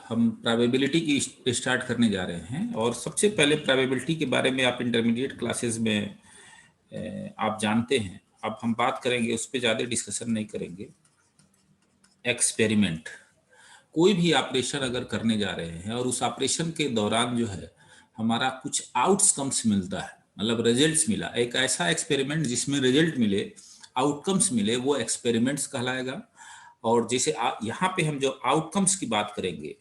हम प्रोबेबिलिटी की स्टार्ट करने जा रहे हैं। और सबसे पहले प्रोबेबिलिटी के बारे में आप इंटरमीडिएट क्लासेस में आप जानते हैं। अब हम बात करेंगे, उस पर ज़्यादा डिस्कशन नहीं करेंगे। एक्सपेरिमेंट, कोई भी ऑपरेशन अगर करने जा रहे हैं और उस ऑपरेशन के दौरान जो है हमारा कुछ आउटकम्स मिलता है, मतलब रिजल्ट्स मिला, एक ऐसा एक्सपेरिमेंट जिसमें रिजल्ट मिले, आउटकम्स मिले, वो एक्सपेरिमेंट्स कहलाएगा। और जैसे यहाँ पे हम जो आउटकम्स की बात करेंगे,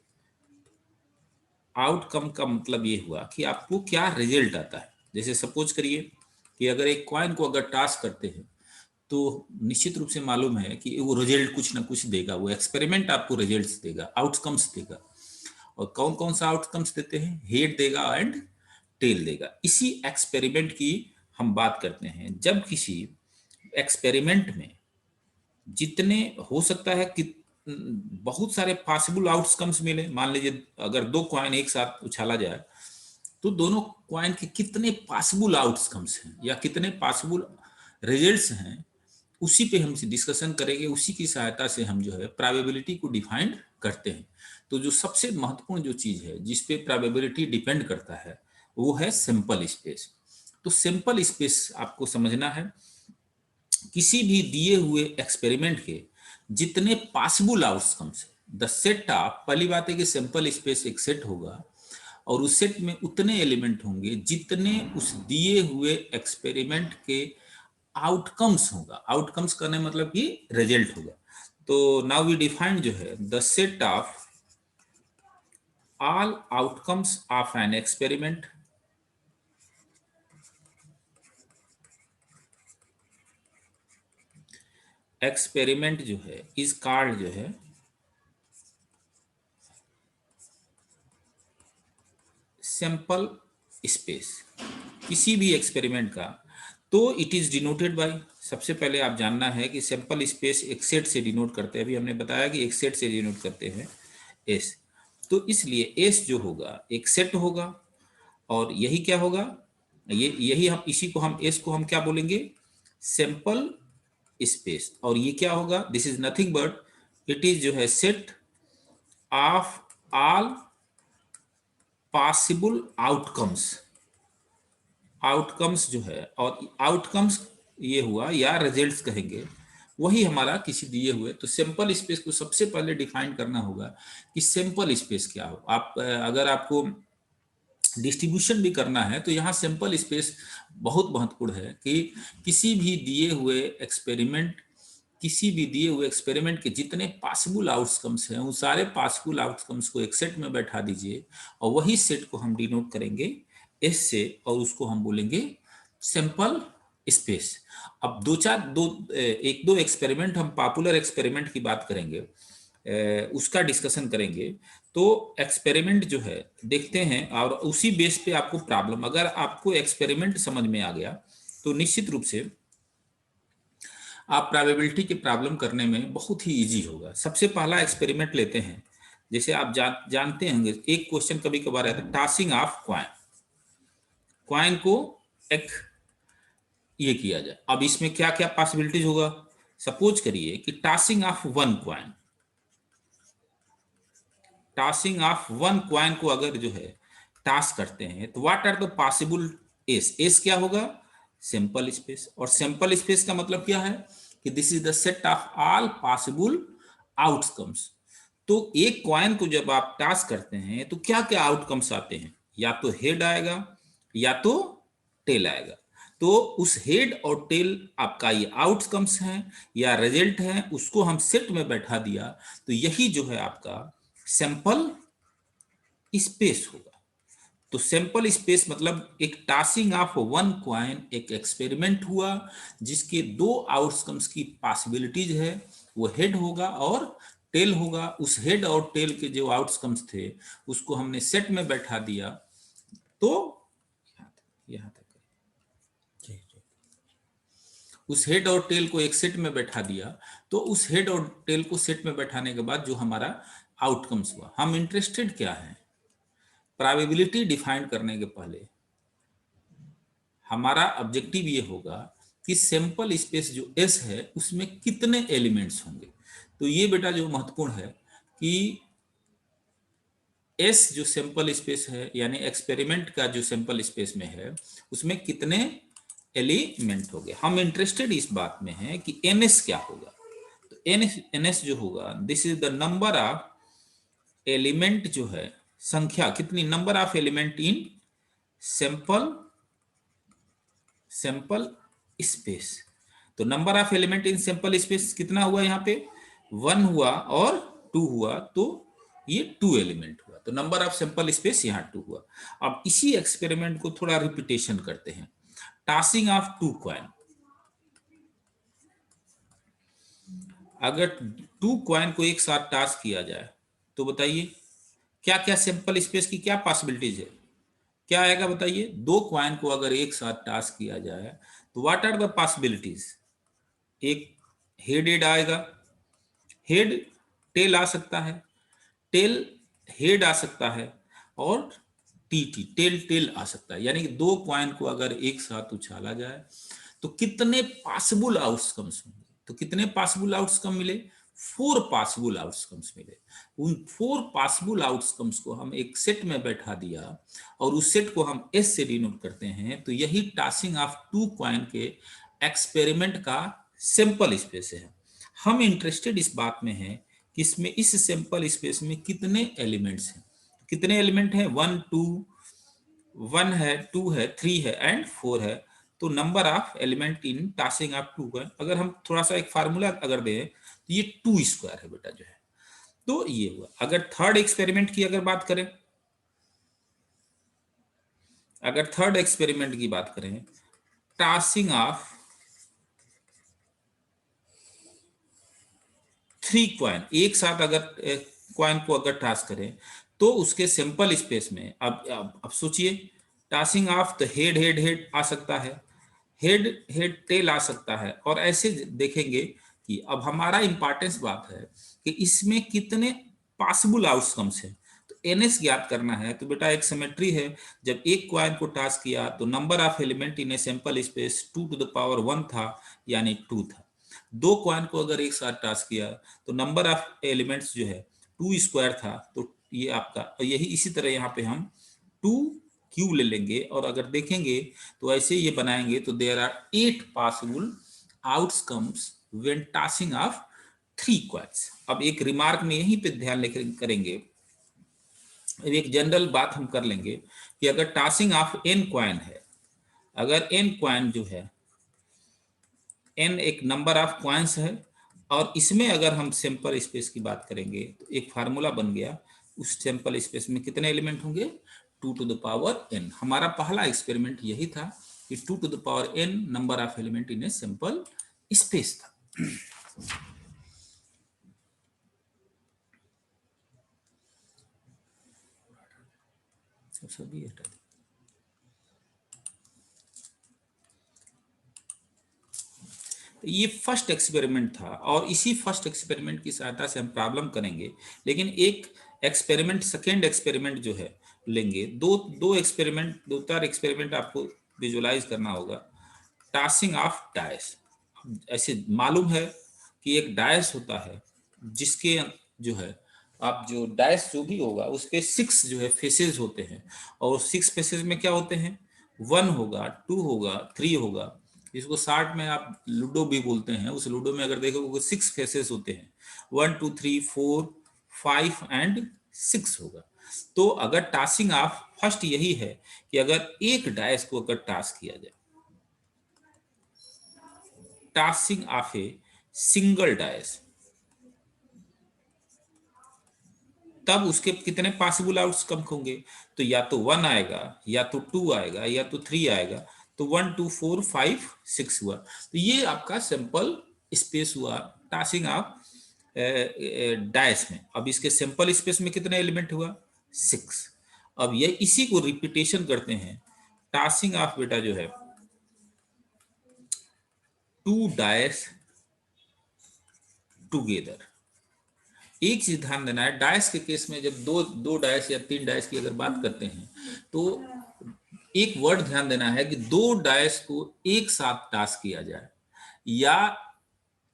आउटकम का मतलब ये हुआ कि आपको क्या रिजल्ट आता है। जैसे सपोज करिए कि अगर एक कॉइन को अगर टास्क करते हैं तो निश्चित रूप से मालूम है कि वो रिजल्ट कुछ ना कुछ देगा, वो एक्सपेरिमेंट आपको रिजल्ट्स देगा, आउटकम्स देगा। और कौन कौन सा आउटकम्स देते हैं? हेड देगा एंड टेल देगा। इसी एक्सपेरिमेंट की हम बात करते हैं। जब किसी एक्सपेरिमेंट में जितने हो सकता है कि बहुत सारे पॉसिबल आउटकम्स मिले, मान लीजिए अगर दो कॉइन एक साथ उछाला जाए तो दोनों कॉइन के कितने पॉसिबल आउटकम्स हैं या कितने पॉसिबल रिजल्ट्स हैं, उसी पे हम डिस्कशन करेंगे। उसी की सहायता से हम जो है प्रोबेबिलिटी को डिफाइन करते हैं। तो जो सबसे महत्वपूर्ण जो चीज है जिस पे प्रोबेबिलिटी डिपेंड करता है वो है सैंपल स्पेस। तो सैंपल स्पेस आपको समझना है। किसी भी दिए हुए एक्सपेरिमेंट के जितने पॉसिबल आउटकम्स है, द सेट ऑफ, पहली बात है कि सैंपल स्पेस एक सेट होगा और उस सेट में उतने एलिमेंट होंगे जितने उस दिए हुए एक्सपेरिमेंट के आउटकम्स होगा। आउटकम्स करने मतलब कि रिजल्ट होगा। तो नाउ वी डिफाइन जो है the set of all outcomes of an experiment experiment जो है इस कॉल्ड जो है सैंपल स्पेस। किसी भी एक्सपेरिमेंट का तो इट इज डिनोटेड बाय, सबसे पहले आप जानना है कि सैंपल स्पेस एक सेट से डिनोट करते हैं। अभी हमने बताया कि एक सेट से डिनोट करते हैं एस। तो इसलिए एस जो होगा एक सेट होगा और यही क्या होगा, यही हम इसी को हम एस को हम क्या बोलेंगे? Sample space. और ये क्या होगा? This is nothing but it is जो है set of all possible outcomes. Outcomes जो है, और आउटकम्स ये हुआ या रिजल्ट्स कहेंगे, वही हमारा किसी दिए हुए। तो सैंपल स्पेस को सबसे पहले डिफाइन करना होगा कि सैंपल स्पेस क्या हो। आप अगर आपको डिस्ट्रीब्यूशन भी करना है तो यहाँ सैंपल स्पेस बहुत महत्वपूर्ण है कि किसी भी दिए हुए एक्सपेरिमेंट, किसी भी दिए हुए एक्सपेरिमेंट के जितने पॉसिबल आउटकम्स हैं उन सारे पॉसिबल आउटकम्स को एक सेट में बैठा दीजिए और वही सेट को हम डिनोट करेंगे एस से और उसको हम बोलेंगे सैंपल स्पेस। अब एक दो एक्सपेरिमेंट, हम पॉपुलर एक्सपेरिमेंट की बात करेंगे, उसका डिस्कशन करेंगे। तो एक्सपेरिमेंट जो है देखते हैं और उसी बेस पे आपको प्रॉब्लम, अगर आपको एक्सपेरिमेंट समझ में आ गया तो निश्चित रूप से आप प्रोबेबिलिटी के प्रॉब्लम करने में बहुत ही इजी होगा। सबसे पहला एक्सपेरिमेंट लेते हैं। जैसे आप जानते होंगे एक क्वेश्चन कभी कभार आता है, टॉसिंग ऑफ कॉइन। कॉइन को एक ये किया जाए। अब इसमें क्या क्या पॉसिबिलिटीज होगा? सपोज करिए कि tossing of one coin, tossing of one coin को अगर जो है टॉस करते हैं तो what are the possible S. S क्या होगा? Sample space. और सैंपल स्पेस का मतलब क्या है कि this is the set of all possible outcomes. तो एक कॉइन को जब आप टॉस करते हैं तो क्या क्या आउटकम्स आते हैं? या तो हेड आएगा या तो टेल आएगा। तो उस हेड और टेल आपका ये आउटकम्स हैं या रिजल्ट हैं, उसको हम सेट में बैठा दिया तो यही जो है आपका सैंपल स्पेस होगा। तो सैंपल स्पेस मतलब एक टॉसिंग ऑफ वन कॉइन, एक एक्सपेरिमेंट हुआ जिसके दो आउटकम्स की पॉसिबिलिटीज है, वो हेड होगा और टेल होगा। उस हेड और टेल के जो आउटकम्स थे उसको हमने सेट में बैठा दिया। तो यहां तक उस हेड और टेल को एक सेट में बैठा दिया। तो उस हेड और टेल को सेट में बैठाने के बाद जो हमारा आउटकम्स हुआ, हम इंटरेस्टेड क्या है? प्रोबेबिलिटी डिफाइन करने के पहले हमारा ऑब्जेक्टिव ये होगा कि सैंपल स्पेस जो एस है उसमें कितने एलिमेंट्स होंगे। तो ये बेटा जो महत्वपूर्ण है कि एस जो सैंपल स्पेस है यानी एक्सपेरिमेंट का जो सैंपल स्पेस में है उसमें कितने एलिमेंट हो गए। हम इंटरेस्टेड इस बात में हैं कि एनएस क्या होगा। तो एनएस जो होगा this is the number of element, जो है संख्या कितनी, number of element in sample space. तो number of element in sample space कितना हुआ, यहाँ पे 1 हुआ और 2 हुआ, तो ये 2 एलिमेंट हुआ। तो नंबर ऑफ सैंपल स्पेस यहाँ 2 हुआ। अब इसी एक्सपेरिमेंट को थोड़ा रिपीटेशन करते हैं। टासिंग ऑफ 2 कॉइन, अगर 2 कॉइन को एक साथ टास्क किया जाए तो बताइए क्या क्या सैंपल स्पेस की क्या पॉसिबिलिटीज है, क्या आएगा बताइए। 2 कॉइन को अगर एक साथ टास्क किया जाए तो व्हाट आर द पॉसिबिलिटीज। एक हेड आएगा, हेड टेल आ सकता है, टेल हेड आ सकता है, और टी टेल टेल आ सकता है। यानी कि 2 कॉइन को अगर एक साथ उछाला जाए तो कितने पॉसिबल आउटकम्स होंगे। तो कितने पॉसिबल आउटकम मिले, 4 पॉसिबल आउटकम्स मिले। उन 4 पॉसिबल आउटकम्स को हम एक सेट में बैठा दिया और उस सेट को हम एस से डिनोट करते हैं। तो यही टासिंग ऑफ 2 कॉइन के एक्सपेरिमेंट का सैंपल स्पेस है। हम इंटरेस्टेड इस बात में हैं कि इसमें इस सैंपल स्पेस में कितने एलिमेंट्स हैं। कितने एलिमेंट हैं, 1 है, 2 है, 3 है एंड 4 है। तो number of element in tossing of 2 है। अगर हम थोड़ा सा एक फार्मूला अगर दें तो ये 2 स्क्वायर है बेटा जो है। तो ये हुआ। अगर थर्ड एक्सपेरिमेंट की अगर बात करें, अगर थर्ड एक्सपेरिमेंट की बात करें, टासिंग ऑफ 3 कॉइन, एक साथ अगर कॉइन को अगर टास्क करें तो उसके सैंपल स्पेस में अब सोचिए, tossing of the head head head आ सकता है, हेड हेड टेल आ सकता है, और ऐसे देखेंगे कि अब हमारा इंपॉर्टेंस बात है कि इसमें कितने पॉसिबल आउटकम्स हैं। तो एनएस ज्ञात करना है। तो बेटा एक सिमेट्री है, जब एक क्वाइन को टास्क किया तो number of element in a sample space 2 to the power 1 था, यानी 2 था। 2 क्वाइन को अगर एक साथ टास्क किया तो नंबर ऑफ एलिमेंट्स जो है 2 स्क्वायर था। तो ये आपका, और यही इसी तरह यहाँ पे हम 2 क्यूब ले लेंगे और अगर देखेंगे तो ऐसे ये बनाएंगे तो there are 8 possible outcomes when tossing of 3 coins. अब एक रिमार्क में यहीं पे ध्यान करेंगे, एक जनरल बात हम कर लेंगे कि अगर टासिंग ऑफ n क्वाइन है, अगर n क्वाइन जो है, n एक नंबर ऑफ क्वाइंस है, और इसमें अगर हम सैंपल स्पेस की बात करेंगे तो एक फार्मूला बन गया, उस सैंपल स्पेस में कितने एलिमेंट होंगे, 2 टू द पावर n। हमारा पहला एक्सपेरिमेंट यही था कि 2 to the power n number of element in a sample space था। सभी हटा दो। ये फर्स्ट एक्सपेरिमेंट था और इसी फर्स्ट एक्सपेरिमेंट की सहायता से हम प्रॉब्लम करेंगे। लेकिन एक एक्सपेरिमेंट, सेकेंड एक्सपेरिमेंट जो है लेंगे, दो एक्सपेरिमेंट, 2-4 एक्सपेरिमेंट आपको विजुलाइज करना होगा। टासिंग ऑफ डायस, ऐसे मालूम है कि एक डायस होता है जिसके जो है, आप जो डायस जो भी होगा उसके 6 जो है फेसेस होते हैं, और 6 फेसेस में क्या होते हैं, 1 होगा, 2 होगा, 3 होगा। इसको शार्ट में आप लूडो भी बोलते हैं। उस लूडो में अगर देखोगे 6 फेसेस होते हैं, 1 2 3 4 5 एंड 6 होगा। तो अगर टासिंग ऑफ फर्स्ट यही है कि अगर एक डायस को अगर टास्क किया जाए, टासिंग ऑफ ए सिंगल डायस, तब उसके कितने पॉसिबल आउटकम होंगे। तो या तो 1 आएगा, या तो 2 आएगा, या तो 3 आएगा। तो 1 2 4 5 6 हुआ। तो ये आपका सिंपल स्पेस हुआ टासिंग ऑफ डायस में। अब इसके सिंपल स्पेस में कितने एलिमेंट हुआ, 6। अब ये इसी को रिपीटेशन करते हैं, टासिंग ऑफ बेटा जो है 2 डायस टुगेदर। एक चीज ध्यान देना है, डायस के केस में जब दो डायस या 3 डायस की अगर बात करते हैं तो एक वर्ड ध्यान देना है कि 2 डायस को एक साथ टास्क किया जाए, या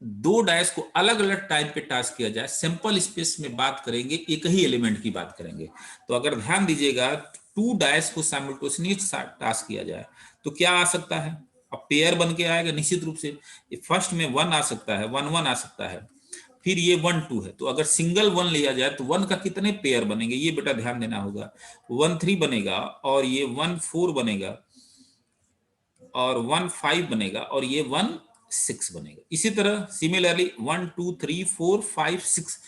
दो डायस को अलग अलग टाइम पे टास्क किया जाए, सैंपल स्पेस में बात करेंगे, एक ही एलिमेंट की बात करेंगे। तो अगर ध्यान दीजिएगा, टू डायस को साइमल्टेनियस टास्क किया जाए तो क्या आ सकता है? अब पेयर बन के आएगा निश्चित रूप से। फर्स्ट में 1 आ सकता है, 1 1 आ सकता है, फिर ये 1 2 है। तो अगर सिंगल 1 लिया जाए तो 1 का कितने पेयर बनेंगे, ये बेटा ध्यान देना होगा। 1 3 बनेगा, और ये 1 4 बनेगा, और 1 5 बनेगा, और ये 1 6 बनेगा। इसी तरह सिमिलरली 1 2 3 4 5 6,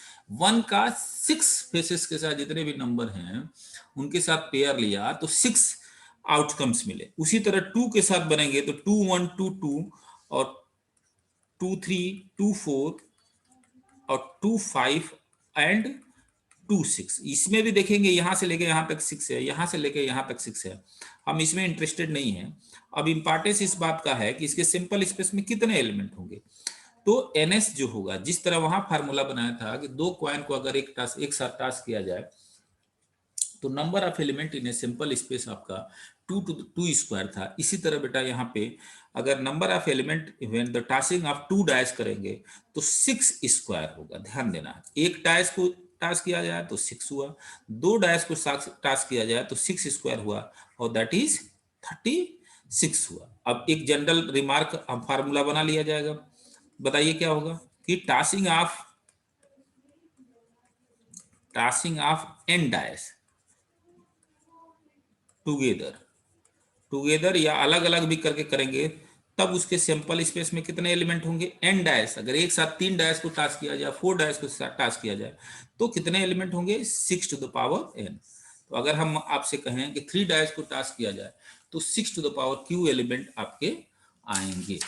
1 का 6 फेसेस के साथ जितने भी नंबर हैं उनके साथ पेयर लिया तो 6 आउटकम्स मिले। उसी तरह 2 के साथ बनेंगे तो 2 1 2 2, और 2 3 2 4, और 2 5 एंड 2 6। इसमें भी देखेंगे यहां से लेके यहां तक 6 है, यहां से लेके यहां तक 6 है। हम इसमें इंटरेस्टेड नहीं है। अब इंपॉर्टेंस इस बात का है कि इसके सिंपल स्पेस में कितने एलिमेंट होंगे। तो एनएस जो होगा, जिस तरह वहां फार्मूला बनाया था कि दो कॉइन को अगर एक साथ टास्क किया जाए तो number of element in a simple space आपका 2 to 2 स्क्वायर था। इसी तरह बेटा यहाँ पे अगर number of element when the tossing of 2 dice करेंगे तो 6 स्क्वायर होगा। ध्यान देना, एक डायस को टास्क किया जाए तो 6 हुआ, दो डायस को टास्क किया जाए तो 6 स्क्वायर हुआ, और दैट इज 36 हुआ। अब एक जनरल रिमार्क हम फार्मूला बना लिया जाएगा। बताइए क्या होगा कि tossing of n dice together या अलग अलग भी करके करेंगे, तब उसके सैंपल स्पेस में कितने एलिमेंट होंगे? N dice. अगर एक साथ 3 डायस को टास्क किया जाए, 4 डायस को टास्क किया जाए तो कितने एलिमेंट होंगे? 6 to the power n। तो अगर हम आपसे कहें कि 3 डायस को टास्क किया जाए तो 6 to the power q element आपके आएंगे।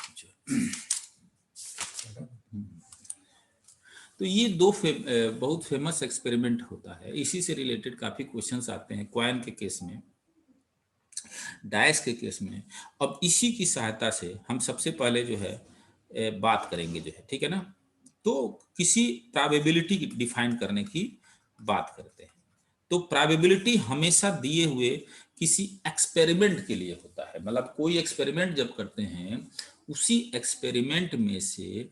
तो ये बहुत फेमस एक्सपेरिमेंट होता है। इसी से रिलेटेड काफी क्वेश्चंस आते हैं कॉइन के केस में, डायस के केस में। अब इसी की सहायता से हम सबसे पहले जो है बात करेंगे जो है, ठीक है ना। तो किसी प्रोबेबिलिटी की डिफाइन करने की बात करते हैं। तो प्रोबेबिलिटी हमेशा दिए हुए किसी एक्सपेरिमेंट के लिए होता है। मतलब कोई एक्सपेरिमेंट जब करते हैं, उसी एक्सपेरिमेंट में से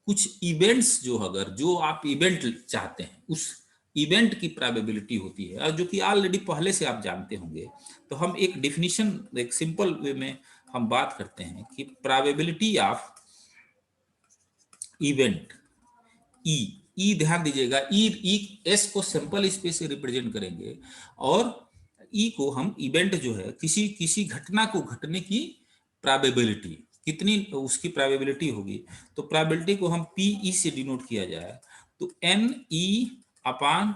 कुछ इवेंट्स जो आप इवेंट चाहते हैं, उस इवेंट की प्रोबेबिलिटी होती है, और जो कि ऑलरेडी पहले से आप जानते होंगे। तो हम एक डिफिनीशन, एक सिंपल वे में हम बात करते हैं कि प्रोबेबिलिटी ऑफ इवेंट ई ध्यान दीजिएगा, ई एस को सिंपल स्पेस से रिप्रेजेंट करेंगे, और ई को हम इवेंट जो है किसी घटना को घटने की प्रोबेबिलिटी, कितनी उसकी प्रोबेबिलिटी होगी। तो प्रोबेबिलिटी को हम पीई से डिनोट किया जाए तो एन ई अपान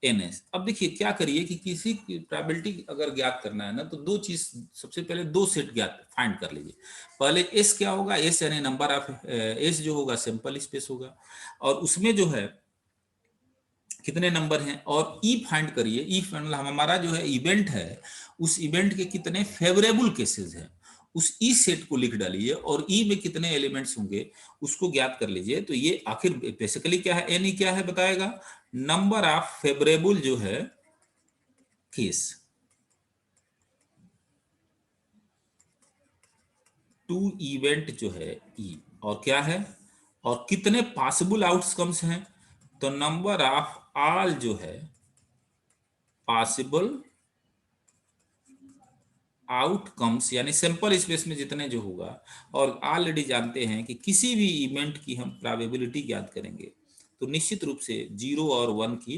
एन एस। अब देखिए क्या करिए कि किसी की प्रोबेबिलिटी अगर ज्ञात करना है ना, तो दो चीज, सबसे पहले दो सेट ज्ञात फाइंड कर लीजिए। पहले एस क्या होगा? एस यानी नंबर ऑफ एस जो होगा सिंपल स्पेस होगा, और उसमें जो है कितने नंबर हैं, और ई फाइंड करिए। ई मतलब हमारा जो है इवेंट है, उस इवेंट के कितने फेवरेबल केसेस हैं, उस ई सेट को लिख डालिए, और ई में कितने एलिमेंट्स होंगे उसको ज्ञात कर लीजिए। तो ये आखिर बेसिकली क्या है? एन ई क्या है बताएगा? नंबर ऑफ फेवरेबल जो है केस टू इवेंट जो है ई, और क्या है, और कितने पॉसिबल आउटकम्स हैं। तो नंबर ऑफ ऑल जो है पॉसिबल आउटकम्स, यानी सैंपल स्पेस में जितने जो होगा। और ऑलरेडी जानते हैं कि किसी भी इवेंट की हम प्रोबेबिलिटी ज्ञात करेंगे तो निश्चित रूप से 0 और 1 की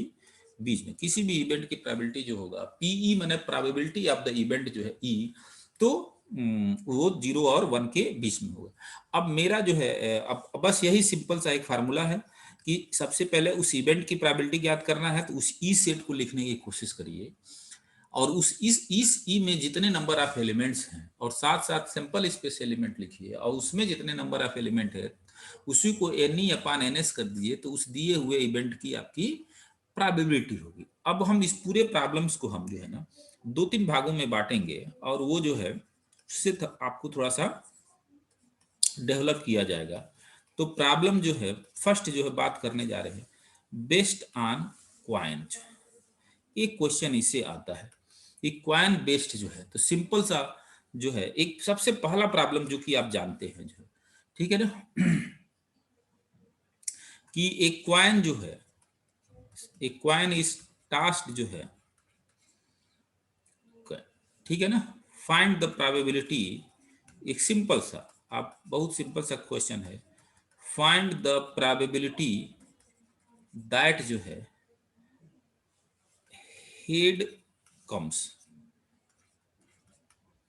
बीच में किसी भी इवेंट की प्रोबेबिलिटी जो होगा, पीई माने प्रोबेबिलिटी ऑफ द इवेंट जो है ई, तो वो 0 और 1 के बीच में होगा। अब मेरा जो है अब बस यही सिंपल सा एक फार्मूला है कि सबसे पहले उस इवेंट की प्रोबेबिलिटी ज्ञात करना है, तो उस ई सेट को लिखने की कोशिश करिए, और इस ई में जितने नंबर ऑफ एलिमेंट्स हैं, और साथ साथ सिंपल स्पेस एलिमेंट लिखिए, और उसमें जितने नंबर ऑफ एलिमेंट है उसी को एन ई अपान एन एस कर दीजिए, तो उस दिए हुए इवेंट की आपकी प्रोबेबिलिटी होगी। अब हम इस पूरे प्रॉब्लम्स को हम जो है ना 2-3 भागों में बांटेंगे, और वो जो है उससे आपको थोड़ा सा डेवलप किया जाएगा। तो प्रॉब्लम जो है फर्स्ट जो है बात करने जा रहे हैं बेस्ड ऑन क्वाइन। एक क्वेश्चन इससे आता है कि क्वाइन बेस्ड जो है, तो सिंपल सा जो है एक सबसे पहला प्रॉब्लम जो कि आप जानते हैं जो, ठीक है ना। कि एक क्वाइन जो है, एक क्वाइन इज टास्क जो है, ठीक है ना, फाइंड द प्रोबेबिलिटी, एक सिंपल सा, आप बहुत सिंपल सा क्वेश्चन है, फाइंड द प्रोबेबिलिटी दैट जो है हेड कम्स,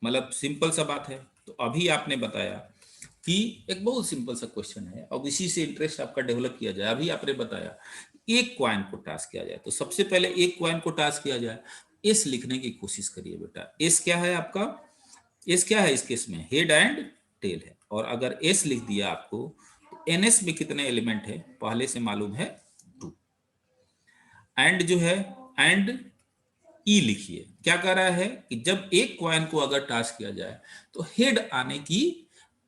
मतलब सिंपल सा बात है। तो अभी आपने बताया कि एक बहुत सिंपल सा क्वेश्चन है, अब इसी से इंटरेस्ट आपका डेवलप किया जाए। अभी आपने बताया एक क्वाइन को टास्क किया जाए, तो सबसे पहले एक क्वाइन को टास्क किया जाए, एस लिखने की कोशिश करिए बेटा। एस क्या है आपका, एस क्या है इस केस में, हेड एंड टेल है। और अगर एस लिख दिया आपको, तो एनएस में कितने एलिमेंट है पहले से मालूम है, 2। एंड जो है, एंड ई लिखिए, क्या कह रहा है कि जब एक क्वाइन को अगर टास्क किया जाए तो हेड आने की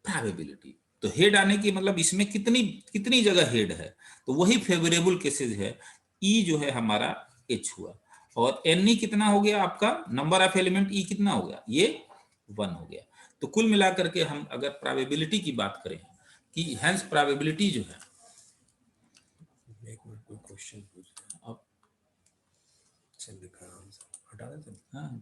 प्रोबेबिलिटी, तो हेड आने की मतलब इसमें कितनी कितनी जगह हेड है, तो वही फेवरेबल केसेस है। ई जो है हमारा एच हुआ, और एन ई कितना हो गया आपका, नंबर ऑफ एलिमेंट ई कितना हो गया, ये 1 हो गया। तो कुल मिलाकर के हम अगर प्रोबेबिलिटी की बात करें कि हेंस प्रोबेबिलिटी जो है, एक मिनट कोई क्वेश्चन पूछ रहा है, अब चल लिखा आंसर हटा देते हैं। हाँ,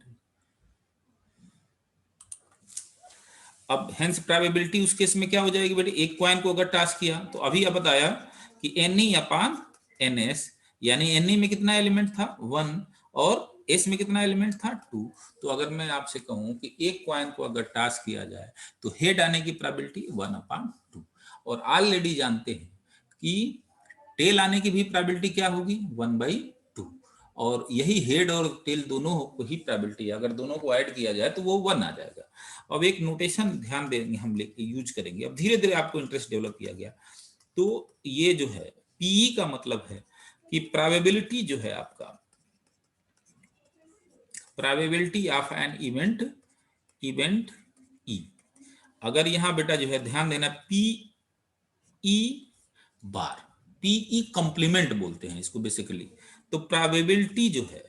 अब हेंस प्रोबेबिलिटी उस केस में क्या हो जाएगी बेटे, एक क्वाइन को अगर टास्क किया, तो अभी अब बताया कि एन ई अपान एन एस, यानी एन ई में कितना एलिमेंट था 1, और एस में कितना एलिमेंट था 2। तो अगर मैं आपसे कहूं कि एक क्वाइन को अगर टास्क किया जाए तो हेड आने की प्रोबेबिलिटी 1/2, और ऑलरेडी जानते हैं कि टेल आने की भी प्रोबेबिलिटी क्या होगी, 1/2। और यही हेड और टेल दोनों को ही प्रोबेबिलिटी है, अगर दोनों को ऐड किया जाए तो वो 1 आ जाएगा। अब एक नोटेशन ध्यान देंगे हम, यूज करेंगे, अब धीरे धीरे आपको इंटरेस्ट डेवलप किया गया। तो ये जो है पीई का मतलब है कि प्रोबेबिलिटी जो है आपका, probability of an event, event E, अगर यहां बेटा जो है ध्यान देना, पी ई बार, पीई कंप्लीमेंट बोलते हैं इसको बेसिकली। तो प्रोबेबिलिटी जो है,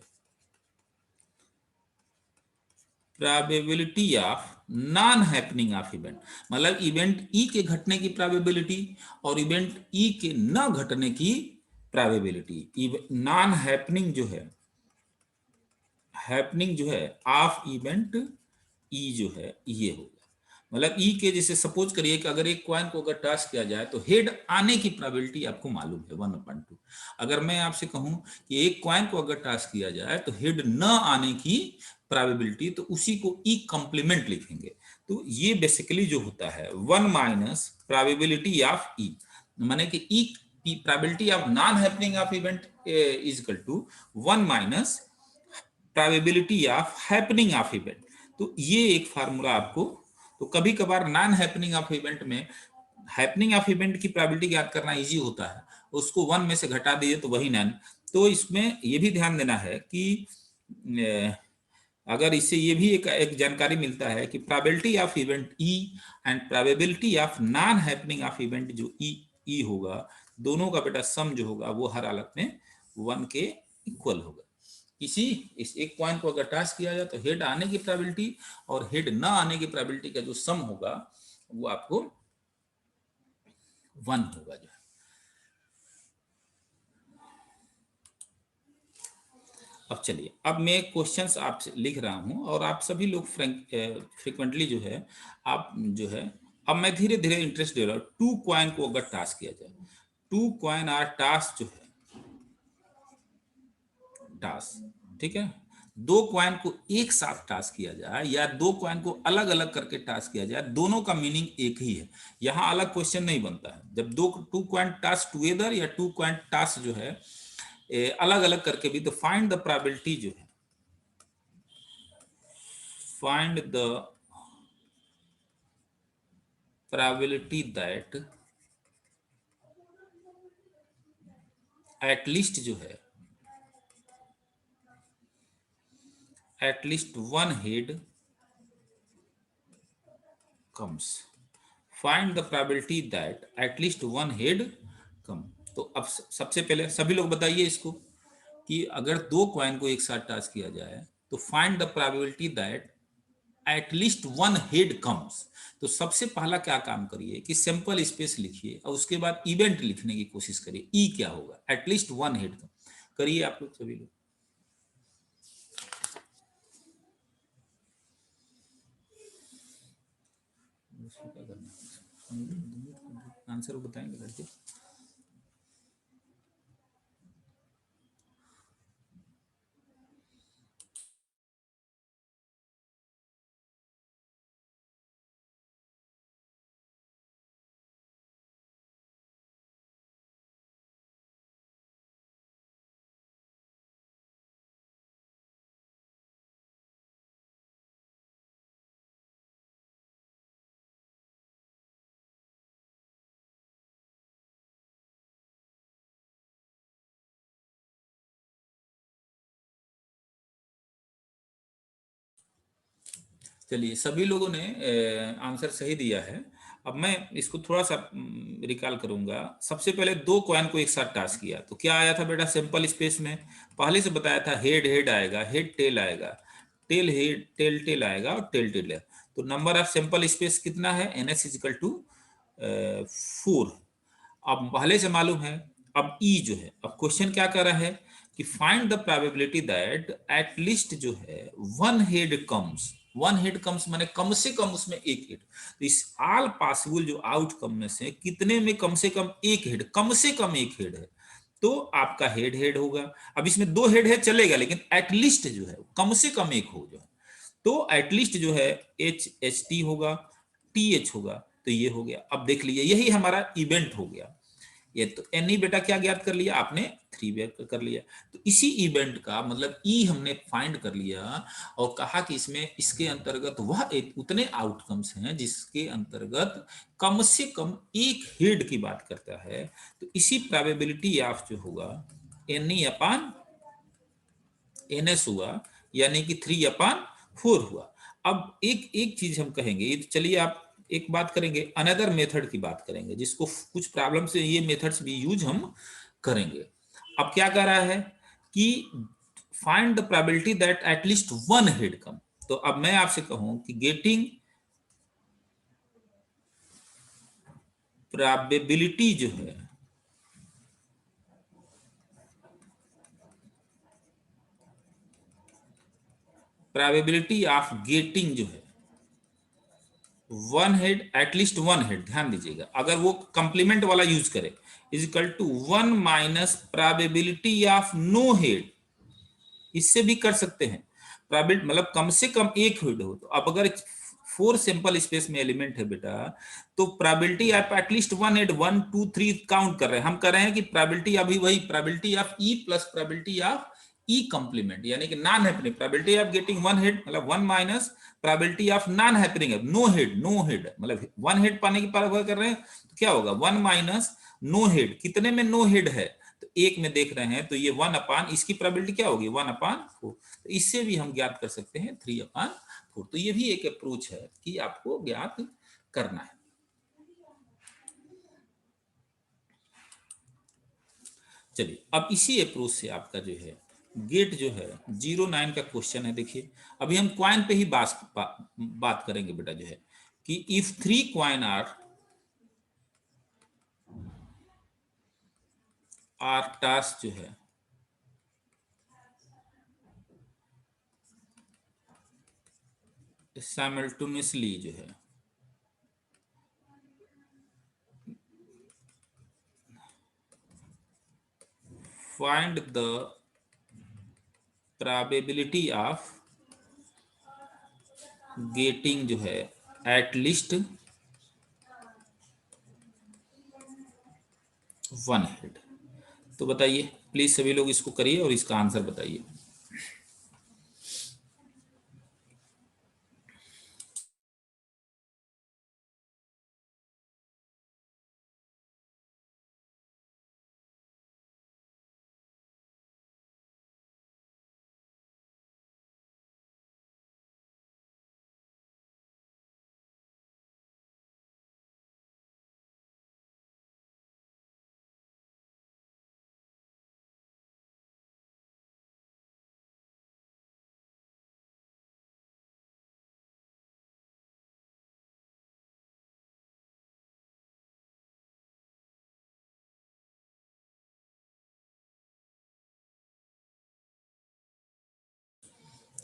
probability of non happening of event, मतलब इवेंट ई के घटने की प्रोबेबिलिटी और इवेंट ई के न घटने की प्रोबेबिलिटी, नॉन हैपनिंग जो है, हैपनिंग जो है ऑफ इवेंट ई जो है ये होगा। मतलब ई के, जैसे सपोज करिए कि अगर एक क्वाइन को अगर टास्क किया जाए तो हेड आने की प्रोबेबिलिटी आपको मालूम है 1/2। अगर मैं आपसे कहूं कि एक क्वाइन को अगर टास्क किया जाए तो हेड न आने की प्रोबेबिलिटी, तो उसी को ई कॉम्प्लीमेंट लिखेंगे। तो ये बेसिकली जो होता है 1 माइनस प्रोबेबिलिटी ऑफ ई, माने कि E probability of non happening of event is equal to 1 minus probability of happening of event. तो ये एक फार्मूला आपको, तो कभी कभार नॉन हैपनिंग ऑफ इवेंट में हैपनिंग ऑफ इवेंट की प्रोबेबिलिटी ज्ञात करना इजी होता है, उसको 1 में से घटा दीजिए तो वही नॉन। तो इसमें ये भी ध्यान देना है कि अगर इससे ये भी एक जानकारी मिलता है कि probability of event E and probability of non happening of event जो ई होगा, दोनों का बेटा सम जो होगा वो हर हालत में 1 के इक्वल होगा। इस एक पॉइंट को अगर टास्क किया जाए तो हेड आने की प्रोबेबिलिटी और हेड ना आने की प्रोबेबिलिटी का जो सम होगा वो आपको 1 होगा जो है। अब चलिए, अब मैं क्वेश्चंस आपसे लिख रहा हूं और आप सभी लोग फ्रिक्वेंटली जो है आप जो है, अब मैं धीरे धीरे इंटरेस्ट दे रहा हूं। 2 क्वाइन को अगर टास्क किया जाए, 2 क्वाइन आर टास्क जो है, टास्क, ठीक है, 2 क्वाइन को एक साथ टास्क किया जाए या 2 क्वाइन को अलग अलग करके टास्क किया जाए, दोनों का मीनिंग एक ही है। यहां अलग क्वेश्चन नहीं बनता है। जब 2 क्वाइन टास्क टुगेदर या 2 क्वाइन टास्क जो है अलग अलग करके भी, तो फाइंड द प्रोबेबिलिटी जो है, find the probability that at least जो है, at least 1 head comes, find the probability that at least 1 head come। तो अब सबसे पहले सभी लोग बताइए इसको कि अगर 2 क्वाइन को एक साथ टास्क किया जाए तो find the probability that at least one head comes. तो सबसे पहला क्या काम करिए कि सिंपल स्पेस लिखिए और उसके बाद इवेंट लिखने की कोशिश करिए। ई क्या होगा? एटलीस्ट वन हेड कम। करिए आप लोग सभी लोग। आंसर बताएंगे लड़के? चलिए, सभी लोगों ने आंसर सही दिया है। अब मैं इसको थोड़ा सा रिकॉल करूंगा। सबसे पहले दो कॉइन को एक साथ टॉस किया तो क्या आया था बेटा? सिंपल स्पेस में पहले से बताया था हेड हेड आएगा, हेड टेल आएगा, टेल हेड, टेल टेल आएगा और टेल टेल आएगा। तो नंबर ऑफ सिंपल स्पेस कितना है? NS is equal to 4। अब पहले से मालूम है। अब ई जो है, अब क्वेश्चन क्या कर रहा है कि find the probability that at least जो है one head comes. One head comes माने कम से कम उसमें एक हेड। तो इस ऑल पॉसिबल जो आउटकम में से कितने में कम से कम एक हेड, कम से कम एक हेड है, तो आपका हेड हेड होगा। अब इसमें दो हेड है चलेगा, लेकिन एटलीस्ट जो है कम से कम एक हो जाए। तो एटलीस्ट जो है HHT होगा, TH होगा। तो ये हो गया। अब देख लीजिए, यही हमारा इवेंट हो गया। ये तो एनी बेटा क्या ज्ञात कर लिया आपने? 3 व्यक्त कर लिया। तो इसी इवेंट का मतलब ई हमने फाइंड कर लिया और कहा कि इसमें इसके अंतर्गत वह उतने आउटकम्स हैं जिसके अंतर्गत कम से कम एक हेड की बात करता है। तो इसी प्रोबेबिलिटी ऑफ जो होगा NE अपान NS हुआ, यानी कि 3/4 हुआ। अब एक एक चीज हम कहेंगे, ये चलिए आप एक बात करेंगे, अनदर मेथड की बात करेंगे जिसको कुछ प्रॉब्लम से ये मेथड्स भी यूज हम करेंगे। अब क्या कह रहा है कि find the probability that at least one head come. तो अब मैं आपसे कहूं कि गेटिंग प्रोबेबिलिटी जो है, प्रोबेबिलिटी ऑफ गेटिंग जो है one head, at least one head, ध्यान दीजिएगा, अगर वो कंप्लीमेंट वाला यूज करे, is equal to 1 minus probability of no head. इससे भी कर सकते हैं। प्रोबेबिलिटी मतलब कम से कम एक हेड हो। तो अब अगर 4 सिंपल स्पेस में एलिमेंट है बेटा, तो प्रोबेबिलिटी आप एटलीस्ट वन हेड, 1 2 3 काउंट कर रहे हैं। हम कर रहे हैं कि प्रोबेबिलिटी अभी वही probability of E plus probability of E complement, यानी कि non happening. Probability of getting one head मतलब 1 minus probability of non happening, no head, no head मतलब वन हेड पाने की परवाह कर रहे हैं। तो क्या होगा? 1 माइनस नो हेड। कितने में नो हेड है? तो एक में देख रहे हैं, तो ये 1/, इसकी प्रोबेबिलिटी क्या होगी? 1/4। तो इससे भी हम ज्ञात कर सकते हैं 3/4। तो ये भी एक अप्रोच है कि आपको ज्ञात करना है। चलिए, अब इसी अप्रोच से आपका जो है गेट जो है 09 का क्वेश्चन है। देखिए, अभी हम क्वाइन पे ही बात करेंगे बेटा। जो है कि इफ 3 क्वाइन आर टास्क जो है साइमल्टेनियसली जो है find the probability of getting जो है एटलीस्ट वन हेड। तो बताइए प्लीज सभी लोग इसको करिए और इसका आंसर बताइए।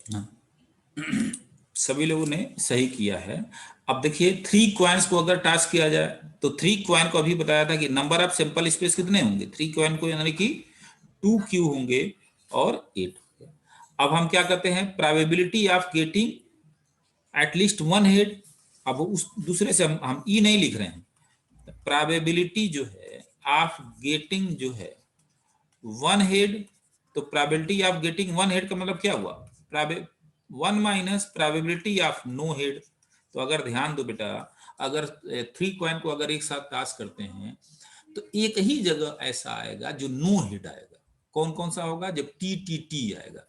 हाँ, सभी लोगों ने सही किया है। अब देखिए 3 कॉइन्स को अगर टास्क किया जाए तो 3 कॉइन को अभी बताया था कि नंबर ऑफ सैंपल स्पेस कितने होंगे, 3 कॉइन को यानी कि 2 क्यू होंगे और 8 होंगे। अब हम क्या करते हैं, probability of getting at least one head. अब उस दूसरे से हम ई नहीं लिख रहे हैं, प्रोबेबिलिटी जो है ऑफ गेटिंग जो है वन हेड, तो probability of getting one head का मतलब क्या हुआ, one minus probability of no head. तो अगर ध्यान दो बेटा, अगर 3 कॉइन को अगर एक साथ टास्क करते हैं तो एक ही जगह ऐसा आएगा जो नो हेड आएगा। कौन कौन सा होगा, जब टी टी टी आएगा।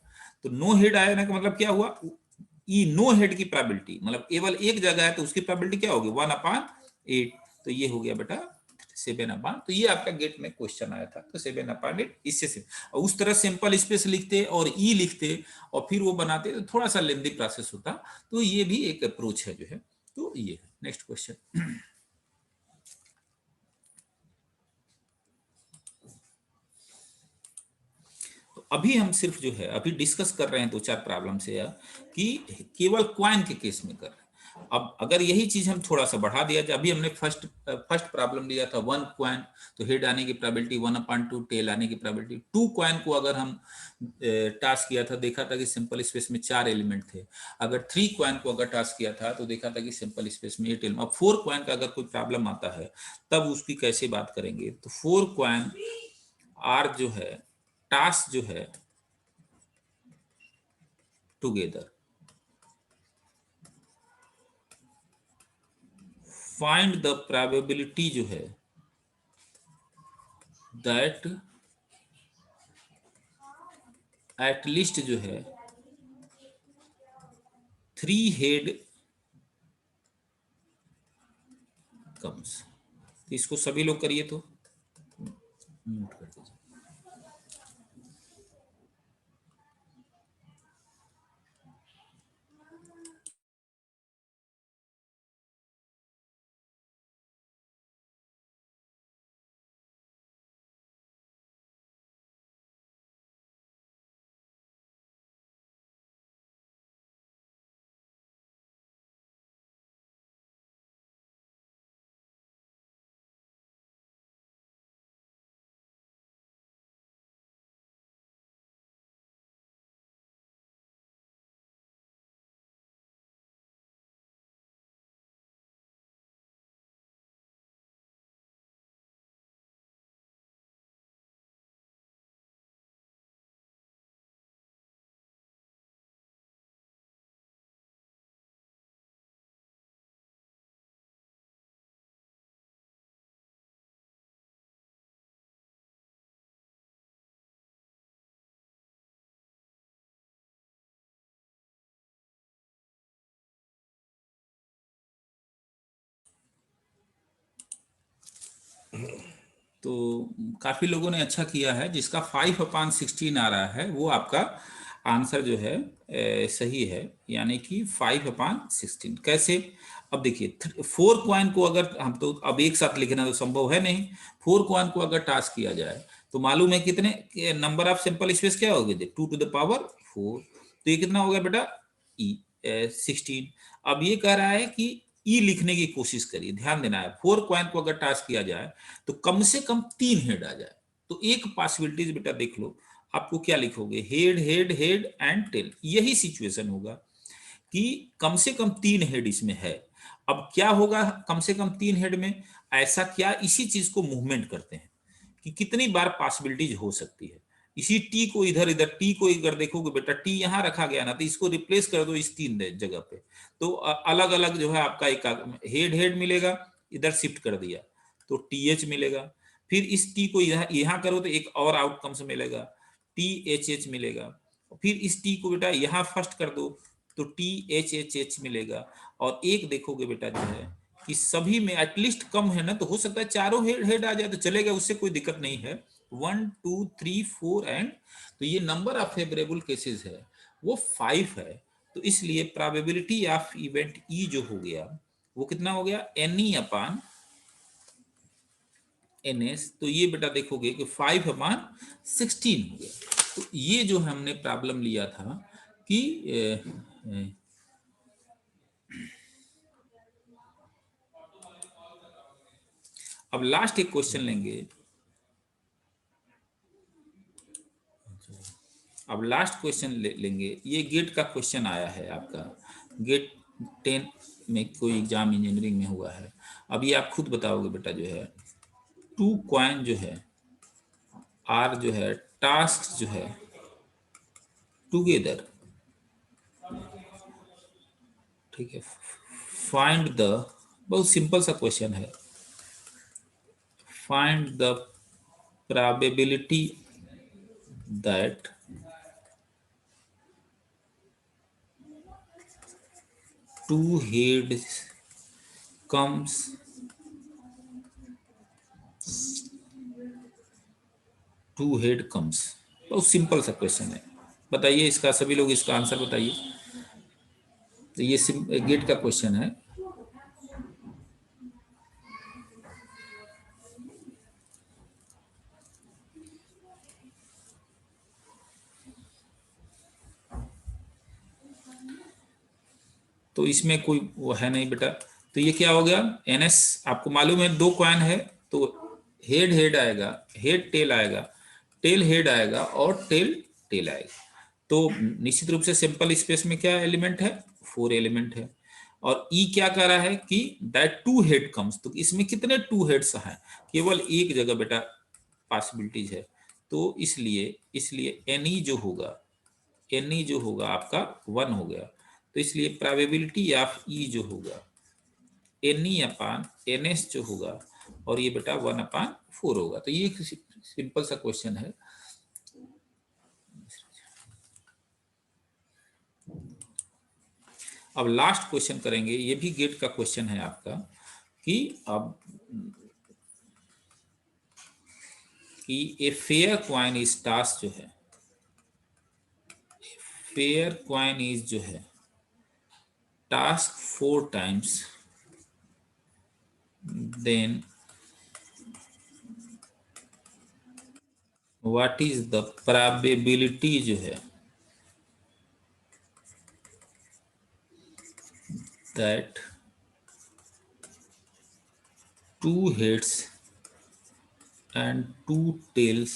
तो नो हेड आने का मतलब क्या हुआ, ई नो हेड की प्रोबेबिलिटी, मतलब केवल एक जगह है तो उसकी प्रोबेबिलिटी क्या होगी 1/8। तो ये हो गया बेटा 7/, तो ये आपका गेट में क्वेश्चन आया था, तो 7/8 इससे से। और उस तरह सिंपल स्पेस लिखते और ई लिखते और फिर वो बनाते तो थोड़ा सा लेंदी प्रोसेस होता। तो ये भी एक अप्रोच है जो है। तो ये नेक्स्ट क्वेश्चन। तो अभी हम सिर्फ जो है अभी डिस्कस कर रहे हैं 2-4 प्रॉब्लम से कि केवल क्वाइन के केस में कर रहे हैं। अब अगर यही चीज हम थोड़ा सा बढ़ा दिया जाए, अभी हमने फर्स्ट प्रॉब्लम लिया था 1 क्वाइन, तो हेड आने की प्रोबेबिलिटी 1/2, टेल आने की प्रोबेबिलिटी 2 क्वाइन को अगर हम टास्क किया था, देखा था कि सिंपल स्पेस में 4 एलिमेंट थे। अगर 3 क्वाइन को अगर टास्क किया था तो देखा था कि सिंपल स्पेस में 8 एलिमेंट। अब 4 क्वाइन का अगर कोई प्रॉब्लम आता है तब उसकी कैसे बात करेंगे, तो 4 क्वाइन आर जो है टास्क जो है टुगेदर, फाइंड द प्रोबेबिलिटी जो है दैट एटलीस्ट जो है 3 हेड कम्स। तो इसको सभी लोग करिए, तो म्यूट कर दीजिए। तो काफी लोगों ने अच्छा किया है, जिसका 5/16 आ रहा है वो आपका आंसर जो है सही है, यानी कि 5/16। कैसे, अब देखिए 4 क्वाइन को अगर हम, तो अब एक साथ लिखना तो संभव है नहीं। 4 क्वाइन को अगर टास्क किया जाए तो मालूम है कितने नंबर ऑफ सिंपल स्पेस क्या हो गए, 2⁴। तो ये कितना हो गया बेटा, ई 16। अब ये कह रहा है कि ई लिखने की कोशिश करिए, ध्यान देना है 4 क्वाइन को अगर टास्क किया जाए तो कम से कम 3 हेड आ जाए। तो एक पॉसिबिलिटीज बेटा देख लो, आपको क्या लिखोगे, head head head and tail. यही सिचुएशन होगा कि कम से कम 3 हेड इसमें है। अब क्या होगा कम से कम 3 हेड में, ऐसा क्या, इसी चीज को मूवमेंट करते हैं कि कितनी बार पॉसिबिलिटीज हो सकती है। इसी टी को इधर इधर, टी को इधर देखोगे बेटा, टी यहां रखा गया ना, तो इसको रिप्लेस कर दो इस 3 जगह पे, तो अलग अलग जो है आपका एक हेड हेड मिलेगा, इधर शिफ्ट कर दिया तो टी एच मिलेगा। फिर इस टी को यहाँ यहाँ करो तो एक और आउटकम्स मिलेगा, टी एच एच मिलेगा। फिर इस टी को बेटा यहाँ फर्स्ट कर दो तो टी एच एच एच मिलेगा। और एक देखोगे बेटा जो है कि सभी में एटलीस्ट कम है ना, तो हो सकता है चारों हेड हेड आ जाए तो चलेगा, उससे कोई दिक्कत नहीं है। 1 2 3 4 एंड, तो ये नंबर ऑफ फेवरेबल केसेस है वो 5 है। तो इसलिए प्रोबेबिलिटी ऑफ इवेंट ई जो हो गया वो कितना हो गया, NE/NS। तो ये बेटा देखोगे कि 5/16 हो गया। तो ये जो हमने प्रॉब्लम लिया था कि अब लास्ट एक क्वेश्चन लेंगे। अब लास्ट क्वेश्चन लेंगे। ये गेट का क्वेश्चन आया है आपका, गेट 10 में कोई एग्जाम इंजीनियरिंग में हुआ है। अब ये आप खुद बताओगे बेटा, जो है 2 कॉइन जो है आर जो है टास्क जो है टुगेदर, ठीक है। फाइंड द, बहुत सिंपल सा क्वेश्चन है, find the probability that two heads comes two head comes. बहुत सिंपल सा क्वेश्चन है, बताइए इसका, सभी लोग इसका आंसर बताइए। तो ये गेट का क्वेश्चन है। तो इसमें कोई वो है नहीं बेटा। तो ये क्या हो गया, NS आपको मालूम है 2 कॉइन है, तो हेड हेड आएगा, हेड टेल आएगा, टेल हेड आएगा और टेल टेल आएगा। तो निश्चित रूप से सिंपल स्पेस में क्या एलिमेंट है, 4 एलिमेंट है। और ई क्या कह रहा है कि दैट 2 हेड कम्स, तो इसमें कितने 2 हेड्स हैं, केवल एक जगह बेटा पॉसिबिलिटीज है। तो इसलिए एनी जो होगा, एनी जो होगा आपका 1 हो गया। तो इसलिए प्रोबेबिलिटी ऑफ ई जो होगा एनी अपान NS जो होगा, और ये बेटा 1/4 होगा। तो ये सिंपल सा क्वेश्चन है। अब लास्ट क्वेश्चन करेंगे, ये भी गेट का क्वेश्चन है आपका, कि अब कि a fair coin is tossed जो है, फेयर क्वाइन इज जो है tossed 4 times, then what is the probability जो है that 2 heads and 2 tails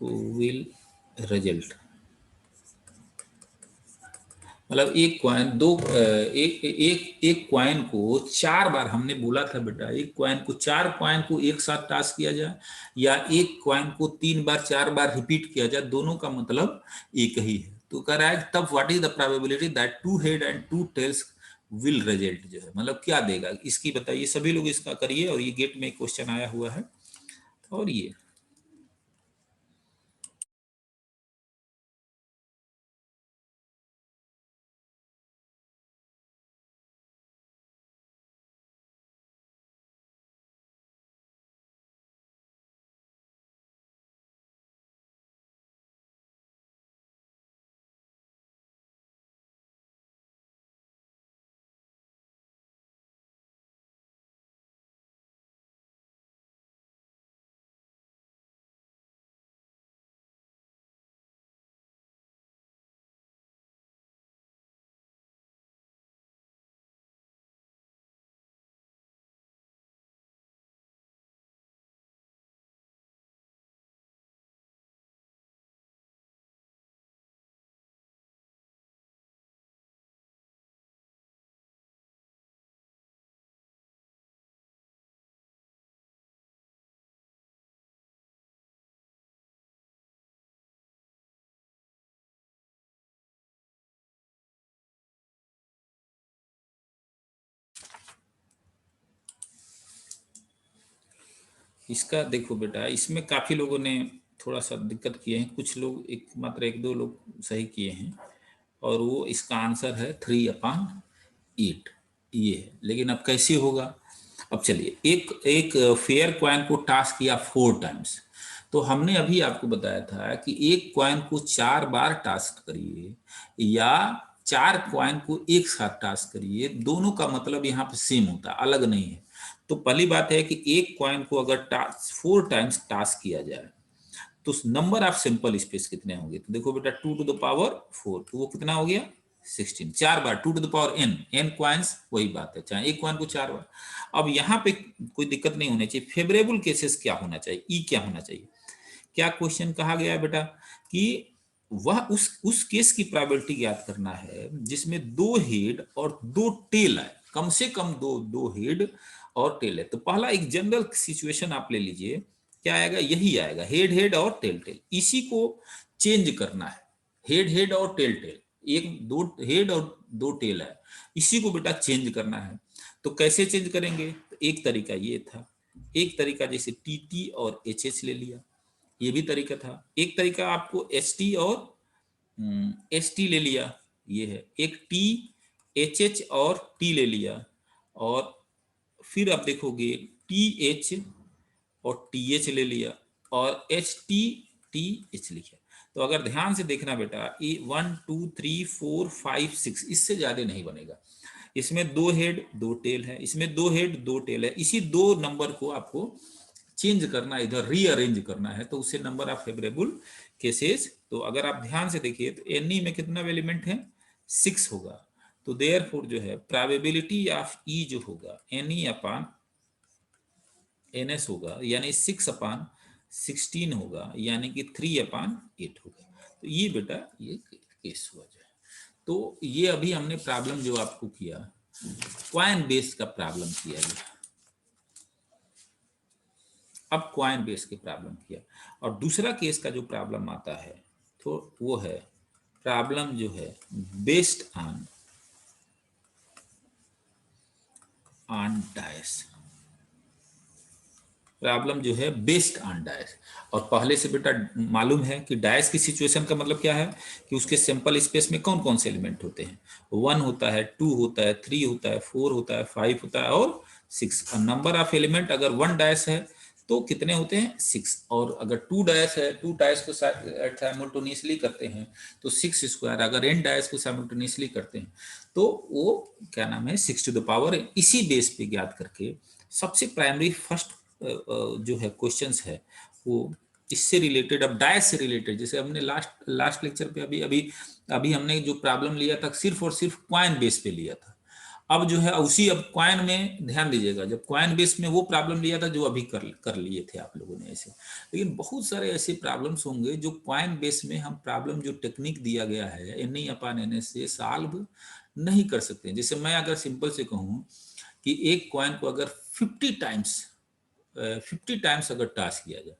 will result। मतलब एक क्वाइन एक क्वाइन को 4 बार, हमने बोला था बेटा, एक क्वाइन को 4 क्वाइन को एक साथ टास्क किया जाए, या एक क्वाइन को 3 बार 4 बार रिपीट किया जाए, दोनों का मतलब एक ही है। तो कह रहा है तब what is the probability that 2 head and 2 tails will result, जो है मतलब क्या देगा, इसकी बताइए। सभी लोग इसका करिए, और ये गेट में क्वेश्चन आया हुआ है। और ये इसका देखो बेटा, इसमें काफी लोगों ने थोड़ा सा दिक्कत किए हैं, कुछ लोग मात्र 1-2 लोग सही किए हैं, और वो इसका आंसर है 3/8 ये है। लेकिन अब कैसे होगा, अब चलिए, एक फेयर क्वाइन को टास्क किया 4 टाइम्स, तो हमने अभी आपको बताया था कि एक क्वाइन को 4 बार टास्क करिए या 4 क्वाइन को एक साथ टास्क करिए, दोनों का मतलब यहाँ पे सेम होता है, अलग नहीं है। तो पहली बात है कि एक क्वाइन को अगर 4 टाइम्स टास्क किया जाए, तो नंबर ऑफ सिंपल स्पेस कितने होंगे, तो देखो बेटा 2 टू द पावर 4, तो वो कितना हो गया 16, 4 बार 2 to the power n coins, वही बात है, चाहे एक क्वाइन को 4 बार। अब यहाँ पे कोई दिक्कत नहीं होनी चाहिए। फेवरेबल केसेस क्या होना चाहिए, ई क्या होना चाहिए, क्या क्वेश्चन कहा गया है बेटा कि वह उस केस की प्रोबेबिलिटी ज्ञात करना है जिसमें 2 हेड और 2 टेल है, कम से कम दो हेड और टेल है। तो पहला एक जनरल सिचुएशन आप ले लीजिए, क्या आएगा, यही आएगा, हेड हेड और टेल टेल, इसी को चेंज करना है, हेड हेड और टेल टेल, एक 2 हेड और 2 टेल है, इसी को बेटा चेंज करना है। तो कैसे चेंज करेंगे, तो एक तरीका ये था, एक तरीका जैसे टी टी और एच एच ले लिया, ये भी तरीका था। एक तरीका आपको एस टी और एस टी ले लिया, ये है। एक टी एच एच और टी ले लिया, और फिर आप देखोगे टी एच और टी एच ले लिया, और एच टी टी एच लिखा। तो अगर ध्यान से देखना बेटा, ये 1 2 3 4 5 6, इससे ज्यादा नहीं बनेगा। इसमें 2 हेड 2 टेल है, इसमें 2 हेड 2 टेल है, इसी 2 नंबर को आपको चेंज करना, इधर रीअरेंज करना है, तो उससे नंबर ऑफ फेवरेबल केसेस। तो अगर आप ध्यान से देखिए तो एन में कितना एलिमेंट है, 6 होगा। तो देयरफॉर जो है प्रोबेबिलिटी ऑफ ई जो होगा एन ई अपान एन एस होगा, यानी 6 अपान 16 होगा, यानी कि 3 अपान 8 होगा। तो ये बेटा ये केस हुआ जो है। तो ये अभी हमने प्रॉब्लम जो आपको किया, क्वाइन बेस का प्रॉब्लम किया गया। अब क्वाइन बेस के प्रॉब्लम किया, और दूसरा केस का जो प्रॉब्लम आता है तो वो है प्रॉब्लम जो है बेस्ड ऑन डायस, प्रॉब्लम जो है बेस्ड ऑन डायस। और पहले से बेटा मालूम है कि डायस की सिचुएशन का मतलब क्या है कि उसके सैंपल स्पेस में कौन कौन से एलिमेंट होते हैं, 1 होता है, 2 होता है, 3 होता है, 4 होता है, 5 होता है और 6। और नंबर ऑफ एलिमेंट अगर 1 डायस है तो कितने होते हैं 6, और अगर 2 डायस है, 2 डायस को साइमल्टेनियसली करते हैं तो 6 स्क्वायर, अगर n डायस को साइमल्टेनियसली करते हैं तो वो क्या नाम है 6 टू द पावर। इसी बेस पे ज्ञात करके सबसे प्राइमरी फर्स्ट जो है क्वेश्चंस है वो इससे रिलेटेड, अब डायस से रिलेटेड, जैसे हमने लास्ट लेक्चर पे अभी हमने जो प्रॉब्लम लिया था सिर्फ और सिर्फ क्वाइन बेस पे लिया था। अब जो है उसी, अब क्वाइन में ध्यान दीजिएगा, जब क्वाइन बेस में वो प्रॉब्लम लिया था जो अभी कर लिए थे आप लोगों ने ऐसे, लेकिन बहुत सारे ऐसे प्रॉब्लम्स होंगे जो क्वाइन बेस में हम प्रॉब्लम जो टेक्निक दिया गया है एन ई अपान एन एस से सॉल्व नहीं कर सकते। जैसे मैं अगर सिंपल से कहूँ कि एक क्वाइन को अगर 50 टाइम्स अगर टास्क किया जाए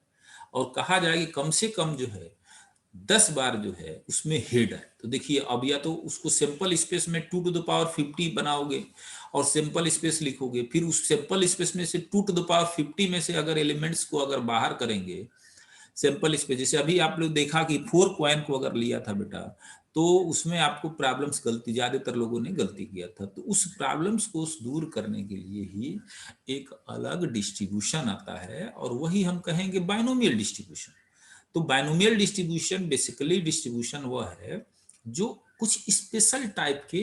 और कहा जाए कि कम से कम जो है 10 बार जो है उसमें हेड है, तो देखिए अब या तो उसको सिंपल स्पेस में 2 टू द पावर 50 बनाओगे और सिंपल स्पेस लिखोगे, फिर उस सिंपल स्पेस में से 2 टू द पावर 50 में से अगर एलिमेंट्स को अगर बाहर करेंगे सिंपल स्पेस, जैसे अभी आप लोग देखा कि 4 क्वाइन को अगर लिया था बेटा तो उसमें आपको प्रॉब्लम्स गलती, ज्यादातर लोगों ने गलती किया था, तो उस प्रॉब्लम्स को दूर करने के लिए ही एक अलग डिस्ट्रीब्यूशन आता है, और वही हम कहेंगे बाइनोमियल डिस्ट्रीब्यूशन। तो बाइनोमियल डिस्ट्रीब्यूशन बेसिकली डिस्ट्रीब्यूशन वह है जो कुछ स्पेशल टाइप के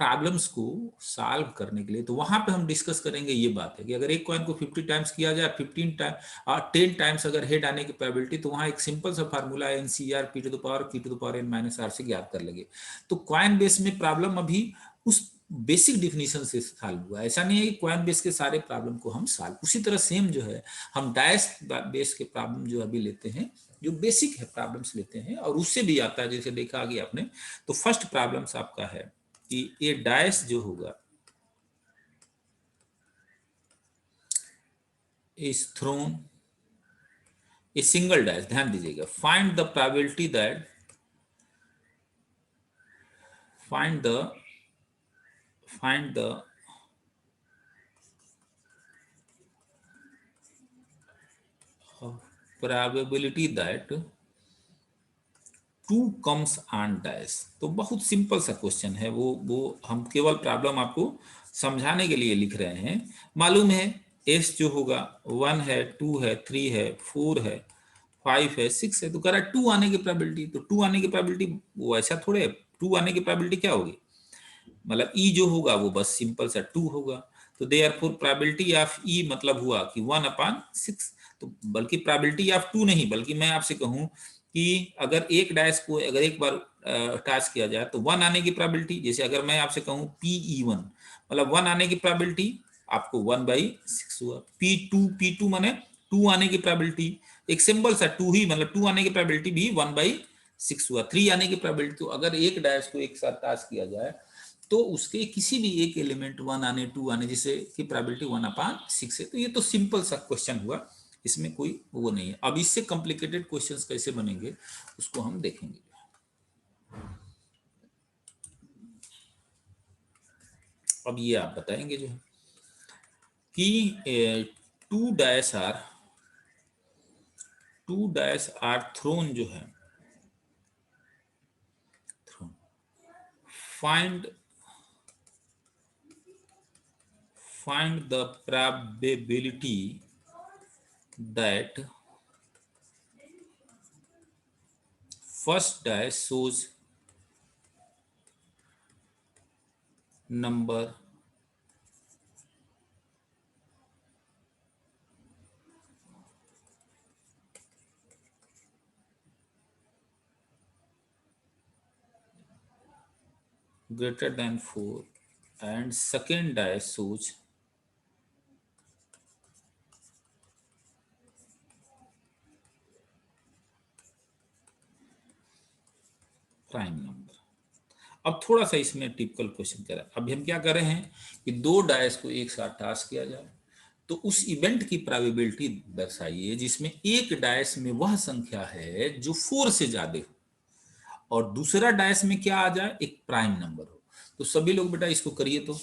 प्रॉब्लम्स को सॉल्व करने के लिए, तो वहां पे हम डिस्कस करेंगे ये बात है कि अगर एक कॉइन को 50 टाइम्स किया जाए, 15 टाइम और 10 टाइम्स अगर हेड आने की प्रोबेबिलिटी, तो वहां एक सिंपल सा फार्मूला है nCr p to the power n minus r से ज्ञात कर लेंगे। तो क्वाइन बेस में प्रॉब्लम अभी उस बेसिक डिफिनीशन से सॉल्व हुआ, ऐसा नहीं है कि क्वाइन बेस के सारे प्रॉब्लम को हम सॉल्व, उसी तरह सेम जो है हम डायस बेस के प्रॉब्लम जो अभी लेते हैं, जो बेसिक है प्रॉब्लम्स लेते हैं, और उससे भी आता है, जैसे देखा गया आपने। तो फर्स्ट प्रॉब्लम्स आपका है कि ये डायस जो होगा is thrown a single dice, ध्यान दीजिएगा, find the probability that find the probability that 2 comes on dice. तो बहुत सिंपल सा क्वेश्चन है, वो हम केवल प्रॉब्लम आपको समझाने के लिए लिख रहे हैं। मालूम है एस जो होगा 1 है, 2 है, 3 है, 4 है, 5 है, 6 है, तो कह रहा है 2 आने की प्रोबेबिलिटी। तो 2 आने की प्रोबेबिलिटी वो ऐसा थोड़े, 2 आने की प्रोबेबिलिटी क्या होगी, मतलब ई जो होगा वो बस सिंपल सा 2 होगा। तो देयरफॉर प्रोबेबिलिटी ऑफ ई मतलब हुआ कि 1/6। तो बल्कि प्रोबेबिलिटी ऑफ 2 नहीं, बल्कि मैं आपसे कहूं कि अगर एक डायस को अगर एक बार टास्क किया जाए तो 1 आने की प्रोबेबिलिटी, जैसे अगर मैं आपसे कहूं PE1 मतलब 1 आने की प्रोबेबिलिटी आपको 1/6 हुआ। P2 माने 2 आने की प्रोबेबिलिटी, एक सिंपल सा 2 ही मतलब 2 आने की प्रोबेबिलिटी भी 1/6 हुआ। 3 आने की प्रोबेबिलिटी, तो अगर एक डायस को एक साथ टास्क किया जाए तो उसके किसी भी एक एलिमेंट 1 आने 2 आने जिसे की प्रोबेबिलिटी 1/6 है। तो ये तो सिंपल सा क्वेश्चन हुआ, इसमें कोई वो नहीं है। अब इससे कॉम्प्लिकेटेड क्वेश्चंस कैसे बनेंगे उसको हम देखेंगे। अब ये आप बताएंगे जो है कि टू डायस आर थ्रोन जो है, find the probability that first dice shows number greater than 4 and second dice shows prime number. अब थोड़ा सा इसमें टिपिकल क्वेश्चन करें। अभी हम क्या कर रहे हैं कि दो डायस को एक साथ टास्क किया जाए, तो उस इवेंट की प्रोबेबिलिटी दर्शाइए जिसमें एक डायस में वह संख्या है जो 4 से ज्यादा हो और दूसरा डायस में क्या आ जाए, एक प्राइम नंबर हो। तो सभी लोग बेटा इसको करिए। तो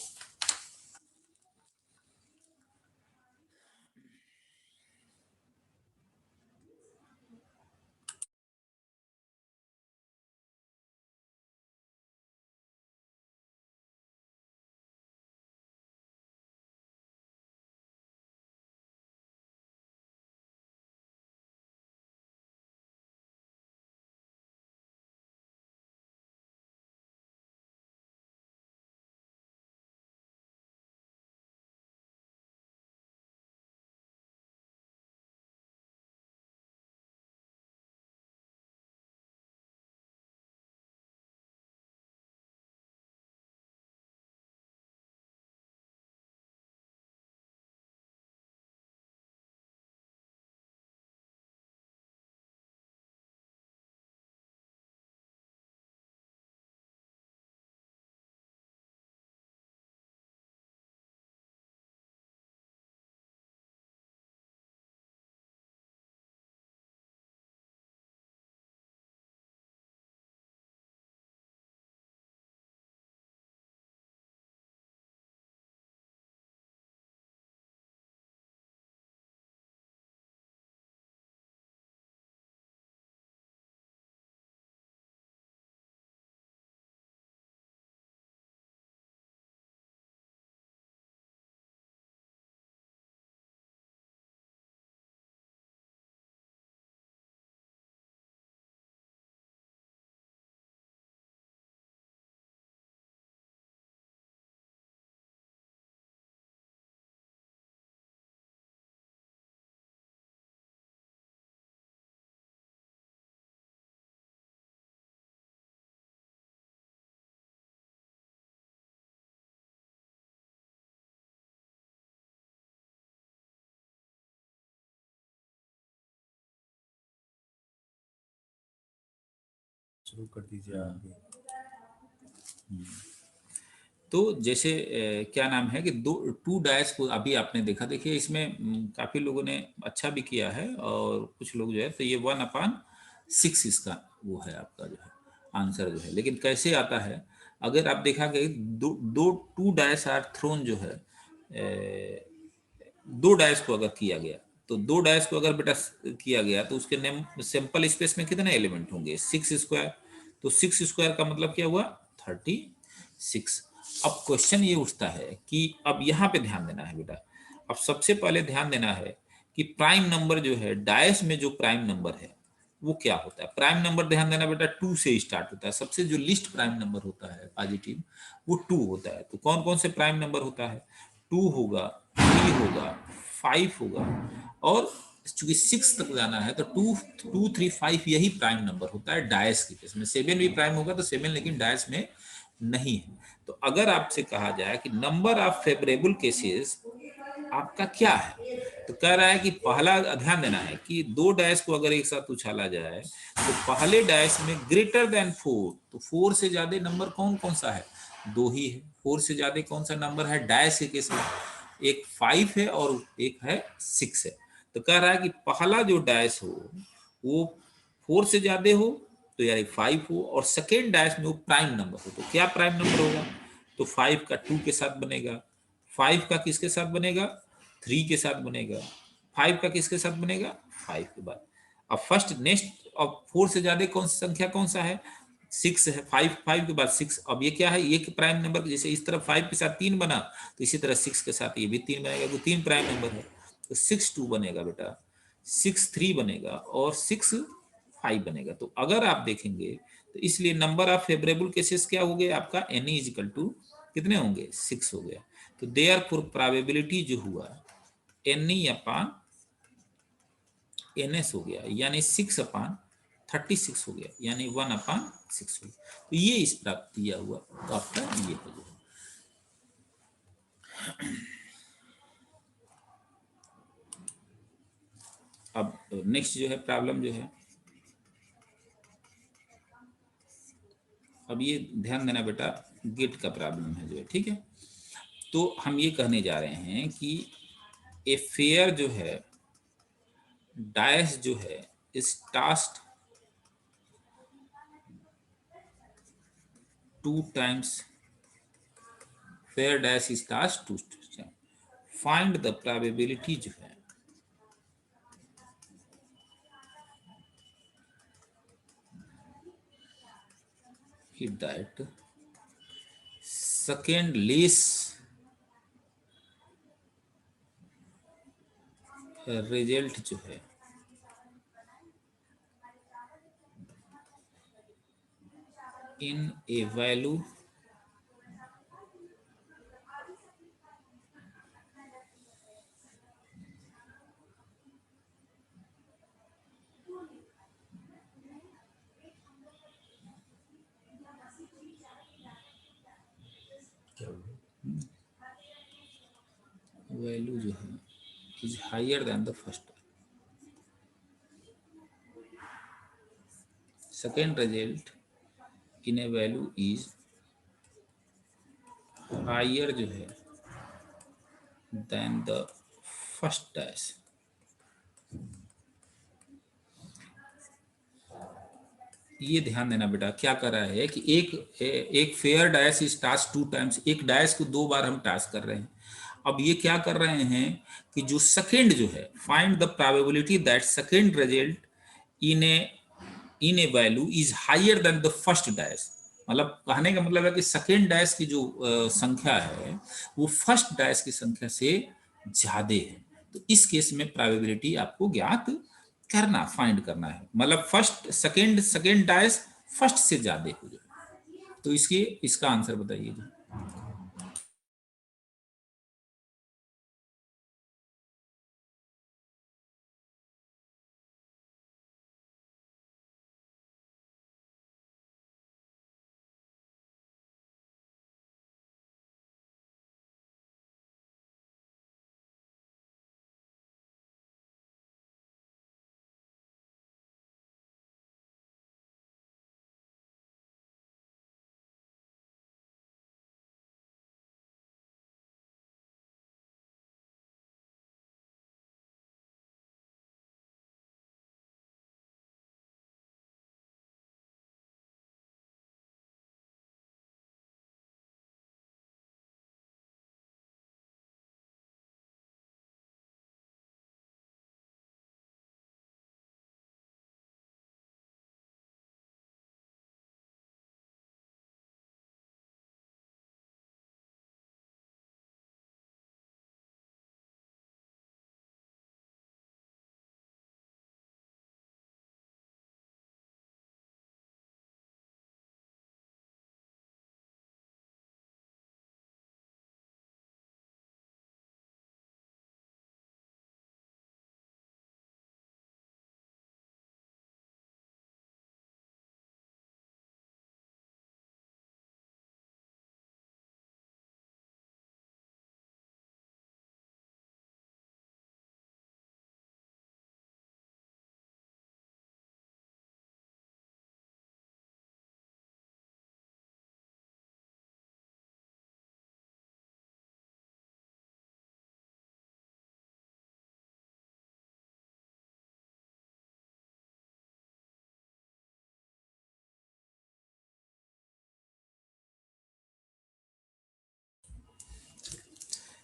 शुरू कर दीजिए आप भी। तो जैसे क्या नाम है कि टू डायस को अभी आपने देखा, देखिए इसमें काफी लोगों ने अच्छा भी किया है और कुछ लोग जो है, तो ये 1/6 इसका वो है आपका जो है आंसर जो है। लेकिन कैसे आता है, अगर आप देखा कि दो टू डायस आर थ्रोन जो है, दो डायस को अगर किया गया, तो दो डायस को अगर बेटा किया गया तो उसके नेम सैंपल स्पेस में कितने एलिमेंट होंगे, 6 स्क्वायर। तो 6 स्क्वायर का मतलब क्या हुआ, 36। अब क्वेश्चन ये उठता है कि अब यहाँ पे ध्यान देना है बेटा। अब सबसे पहले ध्यान देना है कि प्राइम नंबर जो है, डायस में जो प्राइम नंबर है वो क्या होता है। प्राइम नंबर ध्यान देना बेटा 2 से स्टार्ट होता है। सबसे जो लिस्ट प्राइम नंबर होता है पॉजिटिव, वो 2 होता है। तो कौन कौन से प्राइम नंबर होता है, 2 होगा, 3 होगा, 5 होगा, और चूंकि 6 तक जाना है तो 2 2 3 5 यही प्राइम नंबर होता है डायस के केस में। 7 भी प्राइम होगा तो 7 लेकिन डायस में नहीं है। तो अगर आपसे कहा जाए कि नंबर ऑफ फेवरेबल केसेस आपका क्या है, तो कह रहा है कि पहला ध्यान देना है कि 2 डैश को अगर एक साथ उछाला जाए तो पहले डैश में ग्रेटर देन 4, तो 4 से ज्यादा नंबर कौन कौन सा है, 2 ही है। 4 से ज्यादा कौन सा नंबर है डैश के केस में, एक 5 है और एक है 6 है। तो कह रहा है कि पहला जो डैश हो वो 4 से ज्यादा हो तो यानी 5 हो, और सेकेंड डैश में वो प्राइम नंबर हो। तो क्या प्राइम नंबर होगा, तो 5 का 2 के साथ बनेगा, 5 का किसके साथ बनेगा, 3 के साथ बनेगा, 5 का किसके साथ बनेगा, 5 के बाद। अब फर्स्ट नेक्स्ट, अब 4 से ज्यादा कौन सी संख्या कौन सा है, 6 है। 5 के बाद 6, अब ये क्या है, ये प्राइम नंबर, जैसे इस तरफ 5 के साथ 3 बना तो इसी तरह 6 के साथ ये भी 3 बनेगा, तो 3 प्राइम नंबर है। तो 6 2 बनेगा बेटा, 6 3 बनेगा, और 6 5 बनेगा। तो अगर आप देखेंगे तो इसलिए नंबर ऑफ फेवरेबल केसेस क्या हो गया आपका, एन इज इक्वल टू कितने होंगे, 6 हो गया। तो देयरफॉर प्रोबेबिलिटी जो हुआ एन ई अपान एन एस हो गया, यानी 6/36 हो गया, यानी 1/6 हो गया। तो ये इस प्राप्त किया हुआ तो आपका ये हो गया। अब नेक्स्ट जो है प्रॉब्लम जो है, अब ये ध्यान देना बेटा, गेट का प्रॉब्लम है जो है, ठीक है। तो हम ये कहने जा रहे हैं कि ए फेयर जो है डायस जो है इस task 2 times, fair dash is tossed 2 times, find the probability जो है that second least रिजल्ट जो है इन ए वैल्यू क्या हुआ? वैल्यू जो है is higher than the first, second result in a value is higher जो है देन द फर्स्ट डैश। ये ध्यान देना बेटा, क्या कर रहा है कि एक fair dice is tossed 2 times, एक डायस को 2 बार हम टास्क कर रहे हैं। अब ये क्या कर रहे हैं कि जो सेकेंड जो है, find the probability that second result in a value is higher than the first dash. मतलब कहने का मतलब है कि सेकेंड डैश की जो संख्या है वो फर्स्ट डैश की संख्या से ज्यादा है। तो इस केस में प्रोबेबिलिटी आपको ज्ञात करना, फाइंड करना है, मतलब फर्स्ट सेकेंड डैश फर्स्ट से ज्यादा हो जाए। तो इसकी इसका आंसर बताइए।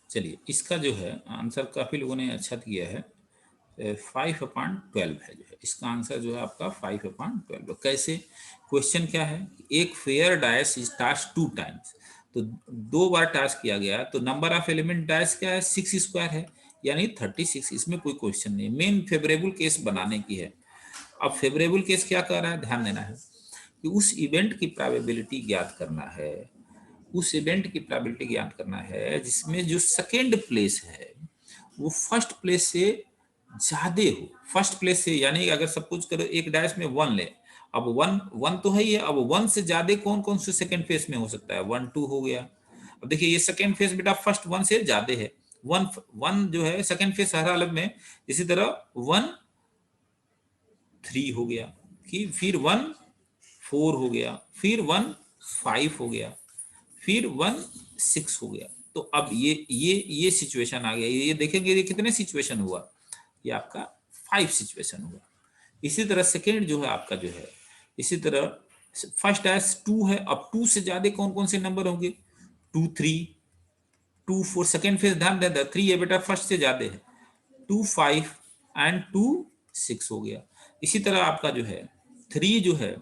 चलिए इसका जो है आंसर काफी लोगों ने अच्छा दिया है, 5/12 है जो है इसका आंसर जो है आपका 5/12। कैसे, क्वेश्चन क्या है, एक fair dice is tossed 2 times, तो 2 बार टास्क किया गया तो नंबर ऑफ एलिमेंट डायस क्या है 6 स्क्वायर है यानी 36। इसमें कोई क्वेश्चन नहीं, मेन फेवरेबल केस बनाने की है। अब फेवरेबल केस क्या कर रहा है, ध्यान देना है कि उस इवेंट की प्रोबेबिलिटी ज्ञात करना है, उस इवेंट की प्रोबेबिलिटी ज्ञात करना है जिसमें जो सेकेंड प्लेस है वो फर्स्ट प्लेस से ज्यादा हो। फर्स्ट प्लेस से यानी अगर सपोज करो एक डैश में 1 ले, अब 1 1 तो है ही है, अब 1 से ज्यादा कौन कौन से सेकेंड फेज में हो सकता है, 1 2 हो गया। अब देखिए ये सेकेंड फेज बेटा फर्स्ट 1 से ज्यादा है, 1 1 जो है सेकेंड फेज हर हालत में। इसी तरह 1 3 हो गया, कि फिर 1 4 हो गया, फिर 1 5 हो गया, फिर 1 6 हो गया। तो अब ये सिचुएशन आ गया, ये देखेंगे ये कितने सिचुएशन हुआ, ये आपका 5 सिचुएशन हुआ। इसी तरह सेकेंड जो है आपका जो है, इसी तरह फर्स्ट एस 2 है, अब 2 से ज्यादा कौन कौन से नंबर होंगे, 2 3 2 4, सेकेंड फेज ध्यान देना 3 है बेटा फर्स्ट से ज्यादा है, 2 5 एंड 2 6 हो गया। इसी तरह आपका जो है 3 जो है,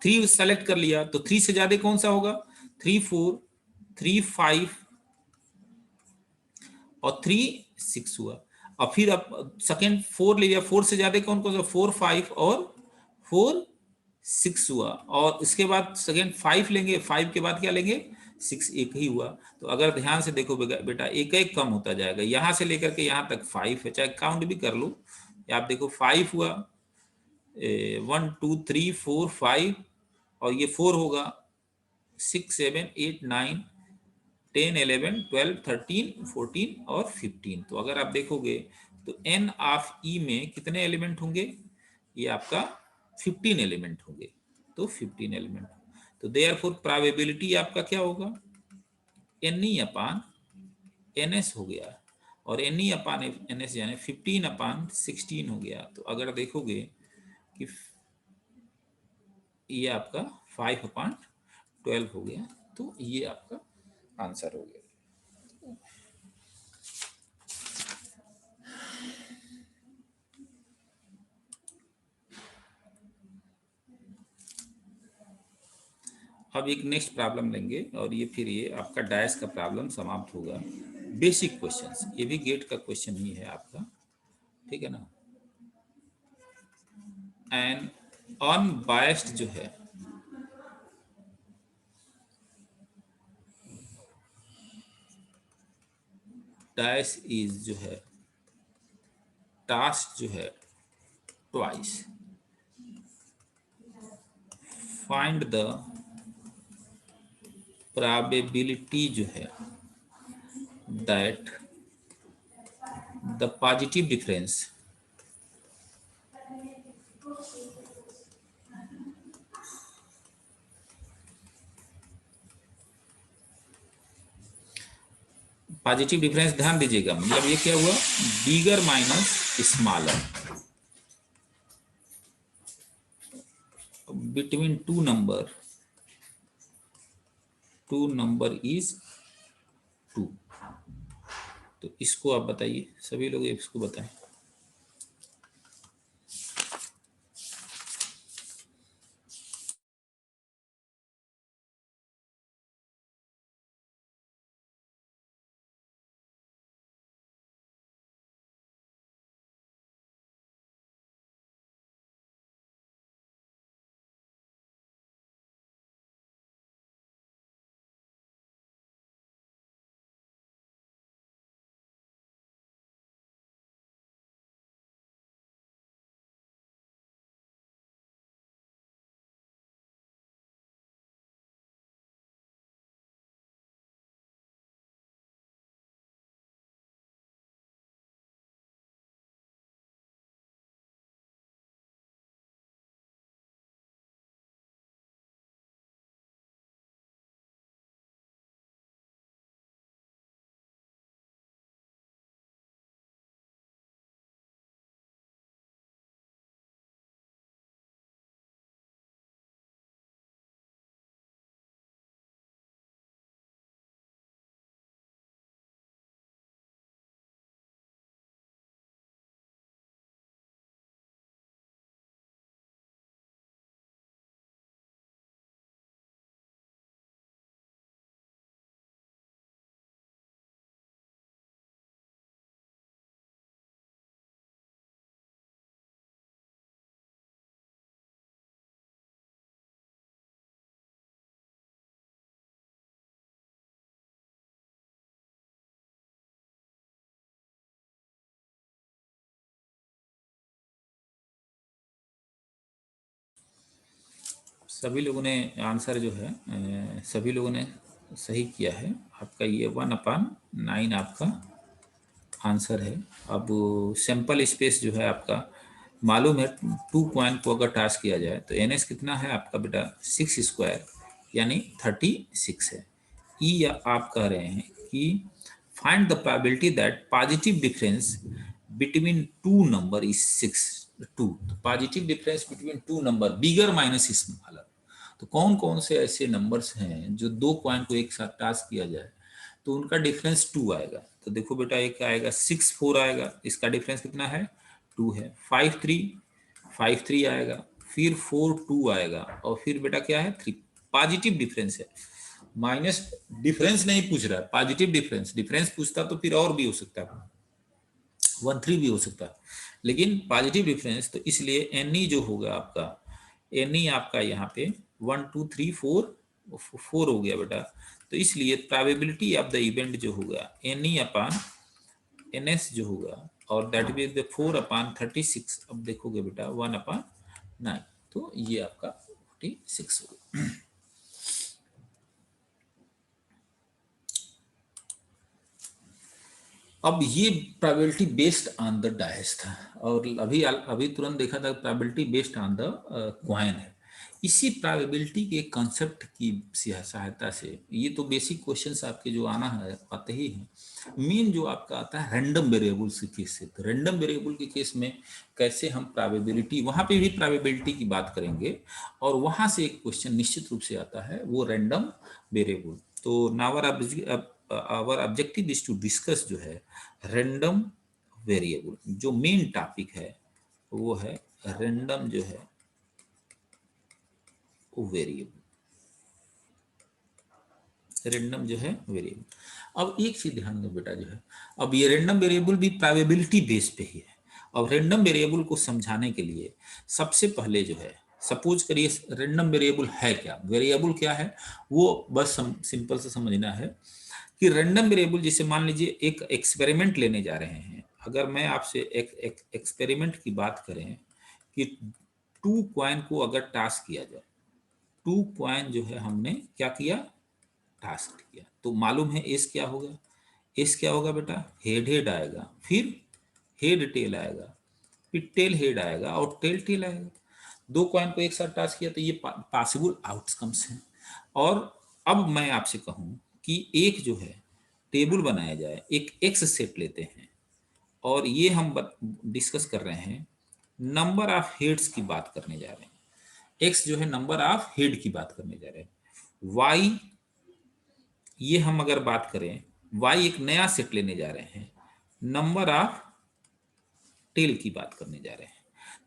3 सेलेक्ट कर लिया तो 3 से ज्यादा कौन सा होगा, 3 4 3 5 और 3 6 हुआ। और फिर अब सेकेंड 4 ले लिया, 4 से ज्यादा कौन कौन सा, 4 5 और 4 6 हुआ। और इसके बाद सेकेंड 5 लेंगे, 5 के बाद क्या लेंगे 6, एक ही हुआ। तो अगर ध्यान से देखो बेटा एक एक कम होता जाएगा, यहां से लेकर के यहां तक 5 है, चाहे काउंट भी कर लो। आप देखो 5 हुआ, 1 2 3 4 5 और ये 4 होगा, 6 7 8 9 10 11 12 13 14 और 15। तो अगर आप देखोगे तो एन ऑफ ई में कितने एलिमेंट होंगे, ये आपका 15 एलिमेंट होंगे। तो 15 एलिमेंट, तो देयरफॉर प्रोबेबिलिटी आपका क्या होगा, एन ई अपान एन एस हो गया, और एन ई अपान एन एस यानी 15/16 हो गया। तो अगर देखोगे कि ये आपका 5/12 हो गया, तो ये आपका आंसर हो गया। अब एक नेक्स्ट प्रॉब्लम लेंगे और ये फिर ये आपका डायस का प्रॉब्लम समाप्त होगा। बेसिक क्वेश्चंस, ये भी गेट का क्वेश्चन ही है आपका, ठीक है ना। एंड अनबायस्ड जो है डायस इज जो है टास्क जो है ट्वाइस, फाइंड द प्रोबेबिलिटी जो है that the positive difference positive difference, ध्यान दीजिएगा मतलब ये क्या हुआ, bigger minus smaller between two number is 2। तो इसको आप बताइए, सभी लोग इसको बताएं। सभी लोगों ने आंसर जो है सभी लोगों ने सही किया है। आपका ये 1/9 आपका आंसर है। अब सैंपल स्पेस जो है आपका मालूम है, 2 पॉइंट को अगर टास्क किया जाए तो एन एस कितना है आपका बेटा 6 स्क्वायर यानी 36 है। ई आप कह रहे हैं कि find the probability that positive difference between two number is 6 2। Positive difference between two number bigger minus smaller. तो कौन कौन से ऐसे नंबर्स हैं जो 2 पॉइंट को एक साथ टास्क किया जाए तो उनका डिफरेंस 2 आएगा। तो देखो बेटा एक आएगा 6 4 आएगा, इसका डिफरेंस कितना है 2 है। 5 3 आएगा, फिर 4 2 आएगा और फिर बेटा क्या है 3। पॉजिटिव डिफरेंस है, माइनस डिफरेंस नहीं पूछ रहा है, पॉजिटिव डिफरेंस। डिफरेंस पूछता तो फिर और भी हो सकता है, 1 3 भी हो सकता है, लेकिन पॉजिटिव डिफरेंस तो इसलिए एन ई जो होगा आपका, एन ई आपका यहाँ पे 1 2 3 4 हो गया बेटा। तो इसलिए प्रोबेबिलिटी ऑफ द इवेंट जो होगा एन ई अपान एन एस जो होगा और दैट विल बी 4/36। अब देखोगे बेटा 1/9, तो ये आपका 46 होगा। अब ये probability based on the dice था, और अभी अभी तुरंत देखा था probability based on the coin है। इसी प्रोबेबिलिटी के कंसेप्ट की सहायता से ये तो बेसिक क्वेश्चंस आपके जो आना है आते ही हैं। मेन जो आपका आता है रैंडम वेरिएबल्स के केस से, तो रैंडम वेरिएबल के केस में कैसे हम प्रोबेबिलिटी, वहां पे भी प्रोबेबिलिटी की बात करेंगे और वहां से एक क्वेश्चन निश्चित रूप से आता है वो रैंडम वेरिएबल। तो now our objective is to discuss जो है रैंडम वेरिएबल। जो मेन टॉपिक है वो है रैंडम जो है वो वेरिएबल, रैंडम जो है वेरिएबल। अब एक चीज ध्यान दो बेटा, जो है अब ये रैंडम वेरिएबल भी प्रोबेबिलिटी बेस पे ही है। अब रैंडम वेरिएबल को समझाने के लिए सबसे पहले जो है, सपोज करिए रैंडम वेरिएबल है क्या, वेरिएबल क्या है वो बस सिंपल से समझना है कि रैंडम वेरिएबल, जैसे मान लीजिए एक एक्सपेरिमेंट लेने जा रहे हैं। अगर मैं आपसे एक एक्सपेरिमेंट की बात करें कि 2 कॉइन को अगर टास्क किया जाए, 2 कॉइन जो है हमने क्या किया टास्क किया, तो मालूम है एस क्या होगा, एस क्या होगा बेटा हेड हेड आएगा, फिर हेड टेल आएगा, फिर टेल हेड आएगा और टेल टेल आएगा। 2 कॉइन को एक साथ टास्क किया तो ये पॉसिबल आउटकम्स हैं। और अब मैं आपसे कहूं कि एक जो है टेबल बनाया जाए, एक एक्स सेट लेते हैं और ये हम डिस्कस कर रहे हैं नंबर ऑफ हेड्स की बात करने जा रहे हैं। एक्स जो है नंबर ऑफ हेड की बात करने जा रहे हैं। वाई ये हम अगर बात करें, वाई एक नया सेट लेने जा रहे हैं, नंबर ऑफ टेल की बात करने जा रहे हैं।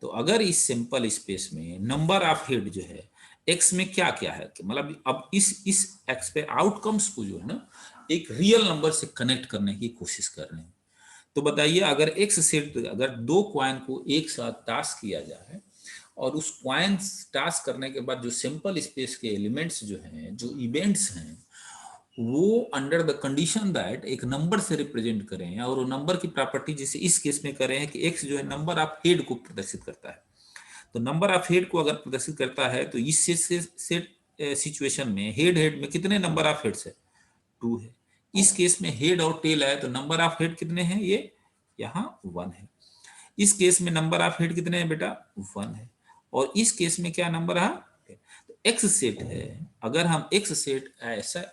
तो अगर इस सिंपल स्पेस में नंबर ऑफ हेड जो है एक्स में क्या क्या है, मतलब अब इस एक्स पे आउटकम्स को जो है ना एक रियल नंबर से कनेक्ट करने की कोशिश कर रहे हैं। तो बताइए अगर एक्स सेट, अगर 2 क्वाइन को एक साथ टास्क किया जाए और उस क्वाइन टास्क करने के बाद जो सिंपल स्पेस के एलिमेंट्स जो हैं, जो इवेंट्स हैं, वो अंडर द कंडीशन दैट एक नंबर से रिप्रेजेंट करें और वो नंबर की प्रॉपर्टी जैसे इस केस में करें कि एक्स जो है नंबर ऑफ हेड को प्रदर्शित करता है। तो नंबर ऑफ हेड को अगर प्रदर्शित करता है तो इस सेट सिचुएशन में हेड हेड में कितने नंबर ऑफ हेड्स है 2 है। इस केस में हेड और टेल है तो नंबर ऑफ हेड कितने हैं, ये यहाँ 1 है। इस केस में नंबर ऑफ हेड कितने हैं बेटा 1 है। और इस केस में क्या नंबर है, तो एक्स सेट है। अगर हम एक्स सेट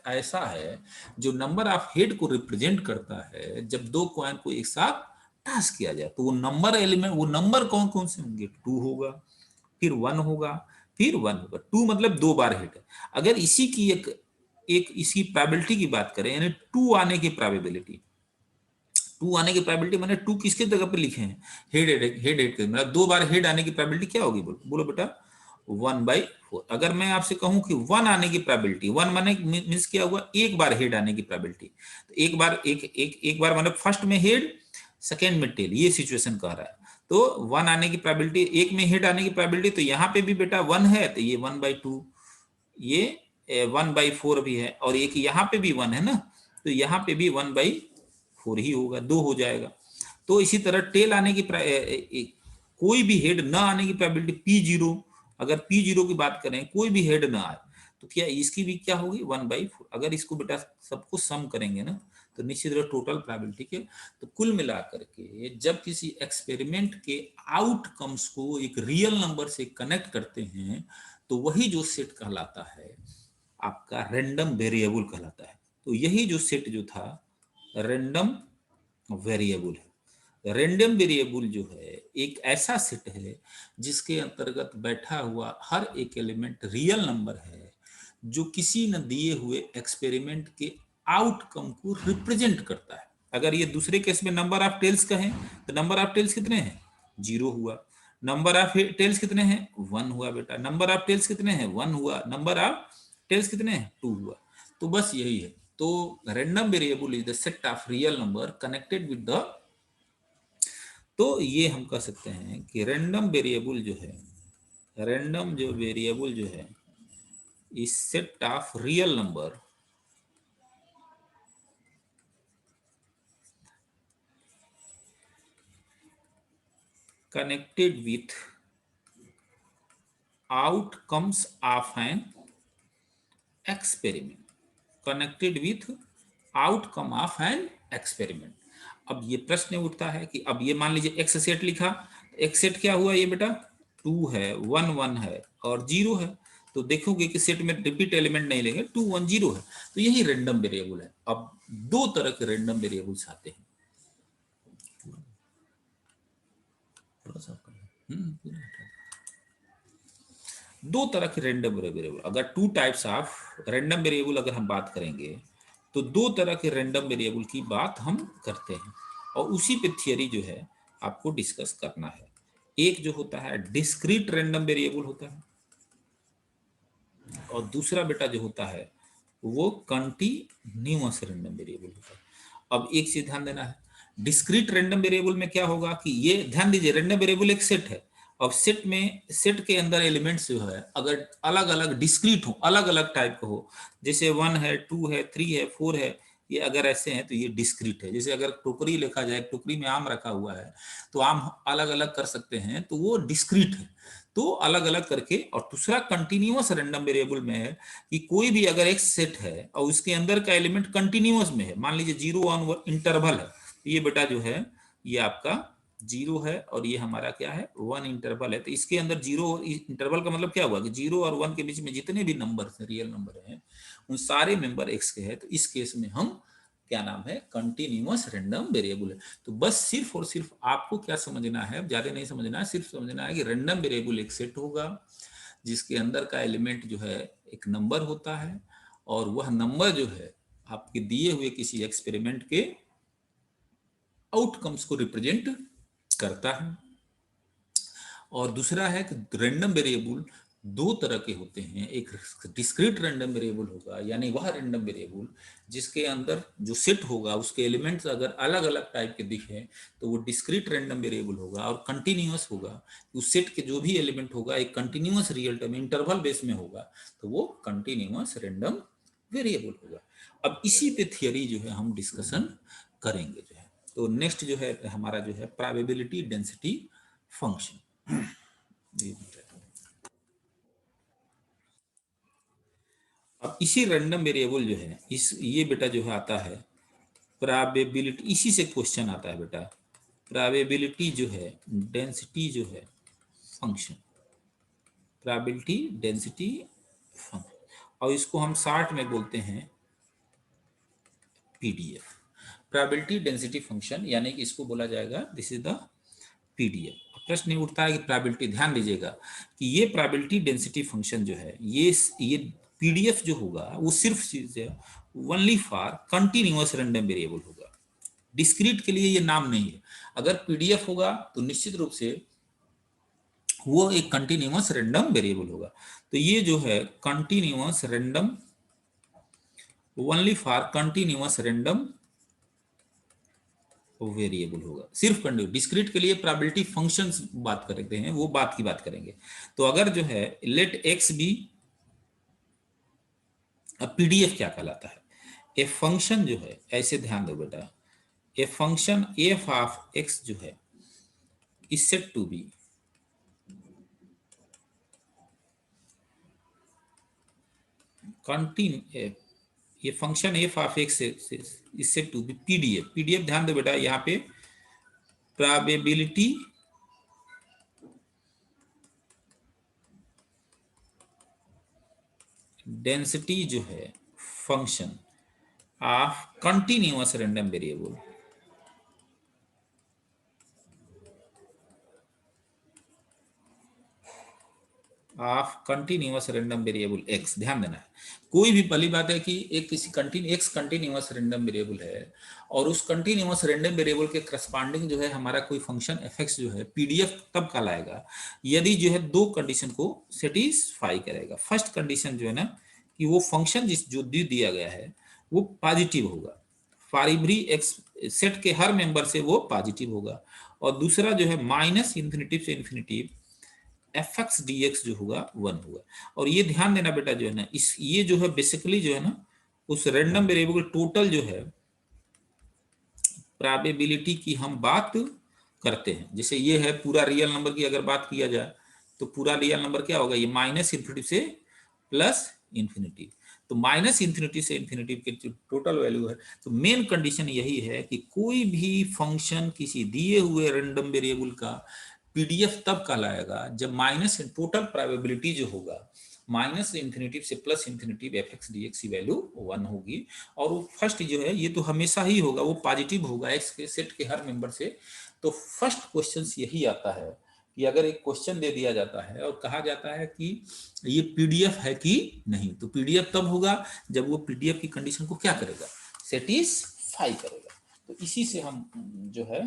ऐसा है जो नंबर ऑफ हेड को रिप्रेजेंट करता है, जब 2 कॉइन को एक साथ टास्क किया जाए तो वो नंबर एलिमेंट, वो नंबर कौन कौन से होंगे, 2 होगा, फिर 1 होगा, फिर 1 होगा। 2 मतलब 2 बार हेड है। अगर इसी की एक इसकी प्रोबेबिलिटी की बात करें, यानी 2 आने की प्रोबेबिलिटी, 2 आने की प्रोबेबिलिटी मैंने 2 किसके जगह पे लिखे हैं, हेड हेड हेड हेड, मतलब 2 बार हेड आने की प्रोबेबिलिटी क्या होगी, बोलो बेटा 1/4। अगर मैं आपसे कहूं कि 1 आने की प्रोबेबिलिटी, 1 माने मींस क्या हुआ, एक बार हेड आने की प्रोबेबिलिटी, तो एक बार मतलब फर्स्ट में हेड सेकेंड में टेल, ये सिचुएशन कह रहा है। तो 1 आने की प्रोबेबिलिटी, एक में हेड आने की प्रोबेबिलिटी, तो यहाँ पे भी बेटा 1 है तो ये 1/2, ये 1/4 भी है, और एक यहाँ पे भी 1 है ना, तो यहाँ पे भी 1/4 ही होगा, 2 हो जाएगा। तो इसी तरह टेल आने की कोई भी हेड ना आने की प्रोबेबिलिटी P0, अगर P0 की बात करें, कोई भी हेड ना आए, तो क्या इसकी भी क्या होगी 1/4। अगर इसको बेटा सबको सम करेंगे ना, तो निश्चित रूप टोटल प्रोबेबिलिटी के, तो कुल मिलाकर के जब किसी एक्सपेरिमेंट के आउटकम्स को एक रियल नंबर से कनेक्ट करते हैं, तो वही जो सेट कहलाता है आपका रैंडम वेरिएबल कहलाता है। तो यही जो सेट जो था रैंडम वेरिएबल है। रैंडम वेरिएबल जो है एक ऐसा सेट है जिसके अंतर्गत बैठा हुआ हर एक एलिमेंट रियल नंबर है, जो किसी न दिए हुए एक्सपेरिमेंट के आउटकम को रिप्रेजेंट करता है। अगर ये दूसरे केस में नंबर ऑफ टेल्स कहें, तो नंबर ऑफ टेल्स कितने हैं? 0 हुआ। नंबर ऑफ टेल्स कितने हैं? 1 हुआ बेटा। नंबर ऑफ टेल्स कितने हैं? 1 हुआ। नंबर ऑफ टेल्स कितने हैं? 2 हुआ। तो बस यही है। तो random variable is the set of real number connected with the, तो ये हम कह सकते हैं कि रैंडम वेरिएबल जो है, रैंडम जो वेरिएबल जो है इस set of real number connected with outcomes of an experiment, connected with outcome of an experiment। अब ये प्रश्न उठता है कि अब ये मान लीजिए एक्स सेट लिखा, एक्स सेट क्या हुआ ये बेटा? 2 है, 1 1 है और 0 है। तो देखोगे कि सेट में रिपीट एलिमेंट नहीं लेंगे, 2 1 0 है। तो यही रैंडम वेरिएबल है। अब दो तरह के रैंडम वेरिएबल्स आते हैं। दो तरह के रैंडम वेरिएबल, अगर two types of random variable अगर हम बात करेंगे, तो दो तरह के रैंडम वेरिएबल की बात हम करते हैं, और उसी पे थियरी जो है आपको डिस्कस करना है। एक जो होता है डिस्क्रीट रैंडम वेरिएबल होता है, और दूसरा बेटा जो होता है वो कंटीन्यूअस रैंडम वेरिएबल होता है। अब एक चीज ध्यान देना है, डिस्क्रीट रैंडम वेरिएबल में क्या होगा कि ये ध्यान दीजिए, रैंडम वेरिएबल एक सेट है। अब सेट में, सेट के अंदर एलिमेंट्स जो है अगर अलग अलग डिस्क्रीट हो, अलग अलग टाइप का हो, जैसे 1 है, 2 है, 3 है, 4 है, ये अगर ऐसे हैं तो ये डिस्क्रीट है। जैसे अगर टोकरी लिखा जाए, टोकरी में आम रखा हुआ है, तो आम अलग अलग कर सकते हैं, तो वो डिस्क्रीट है। तो अलग अलग करके, और दूसरा कंटिन्यूअस रैंडम वेरिएबल में है कि कोई भी अगर एक सेट है और उसके अंदर का एलिमेंट कंटिन्यूअस में है, मान लीजिए 0 1 इंटरवल है, ये बेटा जो है ये आपका 0 है और ये हमारा क्या है 1 इंटरवल है। तो इसके अंदर 0 इंटरवल का मतलब क्या हुआ कि 0 और 1 के बीच में जितने भी नंबर रियल नंबर हैं उन सारे मेंबर एक्स के हैं। तो इस केस में हम क्या नाम है, कंटिन्यूअस रैंडम वेरिएबल है। तो बस सिर्फ और सिर्फ आपको क्या समझना है, ज्यादा नहीं समझना है, सिर्फ समझना है कि रैंडम वेरिएबल एक सेट होगा जिसके अंदर का एलिमेंट जो है एक नंबर होता है, और वह नंबर जो है आपके दिए हुए किसी एक्सपेरिमेंट के आउटकम्स को रिप्रेजेंट करता है। और दूसरा है कि रैंडम वेरिएबल दो तरह के होते हैं, एक डिस्क्रीट रैंडम वेरिएबल होगा, यानी वह रैंडम वेरिएबल जिसके अंदर जो सेट होगा उसके एलिमेंट्स अगर अलग अलग टाइप के दिखे तो वो डिस्क्रीट रैंडम वेरिएबल होगा। और कंटिन्यूअस होगा, उस सेट के जो भी एलिमेंट होगा एक continuous real time interval base में होगा, तो वो कंटिन्यूअस रैंडम वेरिएबल होगा। अब इसी पे थियरी जो है हम डिस्कशन करेंगे जो है। तो नेक्स्ट जो है हमारा जो है प्रोबेबिलिटी डेंसिटी फंक्शन। अब इसी रैंडम वेरिएबल जो है इस ये बेटा जो है आता है प्रोबेबिलिटी, इसी से क्वेश्चन आता है बेटा, प्रोबेबिलिटी जो है डेंसिटी जो है फंक्शन, प्रोबेबिलिटी डेंसिटी फंक्शन, और इसको हम शॉर्ट में बोलते हैं पीडीएफ, प्रोबेबिलिटी डेंसिटी फंक्शन, यानी कि इसको बोला जाएगा दिस इज द पीडीएफ। प्रश्न नहीं उठता है कि प्रोबेबिलिटी, ध्यान दीजिएगा कि ये प्रोबेबिलिटी डेंसिटी फंक्शन जो है ये पीडीएफ जो होगा वो सिर्फ चीज है only for continuous random variable होगा, डिस्क्रीट के लिए ये नाम नहीं है। अगर पीडीएफ होगा तो निश्चित रूप से वो एक कंटिन्यूअस रैंडम वेरिएबल होगा। तो ये जो है continuous random, only for continuous random variable होगा, सिर्फ डिस्क्रीट के लिए प्रोबेबिलिटी फंक्शंस बात करते हैं, वो बात की बात करेंगे। तो अगर जो है लेट एक्स बी, अब पीडीएफ क्या कहलाता है, ए फंक्शन जो है, ऐसे ध्यान दो बेटा, a function F of X जो है is said to be continue ये function F of X is set to be PDF. PDF ध्यान दो बेटा, यहाँ पे प्रोबेबिलिटी डेंसिटी जो है function of continuous random variable of continuous random variable X. ध्यान देना है, कोई भी पहली बात है कि एक किसी एक्स कंटिन्यूअस रैंडम वेरिएबल है और उस कंटिन्यूअस रैंडम वेरिएबल के करस्पॉन्डिंग जो है हमारा कोई फंक्शन एफ एक्स जो है पीडीएफ तब कहलाएगा यदि जो है दो कंडीशन को सेटिस्फाई करेगा। फर्स्ट कंडीशन जो है ना कि वो फंक्शन जिस जो दिया गया है वो पॉजिटिव होगा, फॉर एवरी एक्स सेट के हर मेंबर से वो पॉजिटिव होगा। और दूसरा जो है माइनस इंफिनिटी से infinity F x d x जो होगा 1 होगा। और ये ध्यान देना बेटा जो है ना, इस ये जो है बेसिकली जो है ना उस रैंडम वेरिएबल टोटल जो है प्रोबेबिलिटी की हम बात करते हैं। जैसे ये है पूरा रियल नंबर की अगर बात किया जाए तो पूरा रियल नंबर क्या होगा, ये माइनस इंफिनिटी से प्लस इंफिनिटी। तो माइनस इंफिनिटी से इंफिनिटी की जो टोटल वैल्यू है, तो मेन कंडीशन यही है कि कोई भी फंक्शन किसी दिए हुए रैंडम वेरिएबल का पीडीएफ तब कहलाएगा जब माइनस टोटल प्रोबेबिलिटी जो होगा माइनस इंफिनिटी से plus infinity F x d x की वैल्यू 1 होगी। और वो फर्स्ट जो है ये तो हमेशा ही होगा, वो पॉजिटिव होगा एक्स के सेट के हर मेंबर से। तो फर्स्ट क्वेश्चन यही आता है कि अगर एक क्वेश्चन दे दिया जाता है और कहा जाता है कि ये पीडीएफ है कि नहीं, तो पीडीएफ तब होगा जब वो पीडीएफ की कंडीशन को क्या करेगा, सेटिस्फाई करेगा। तो इसी से हम जो है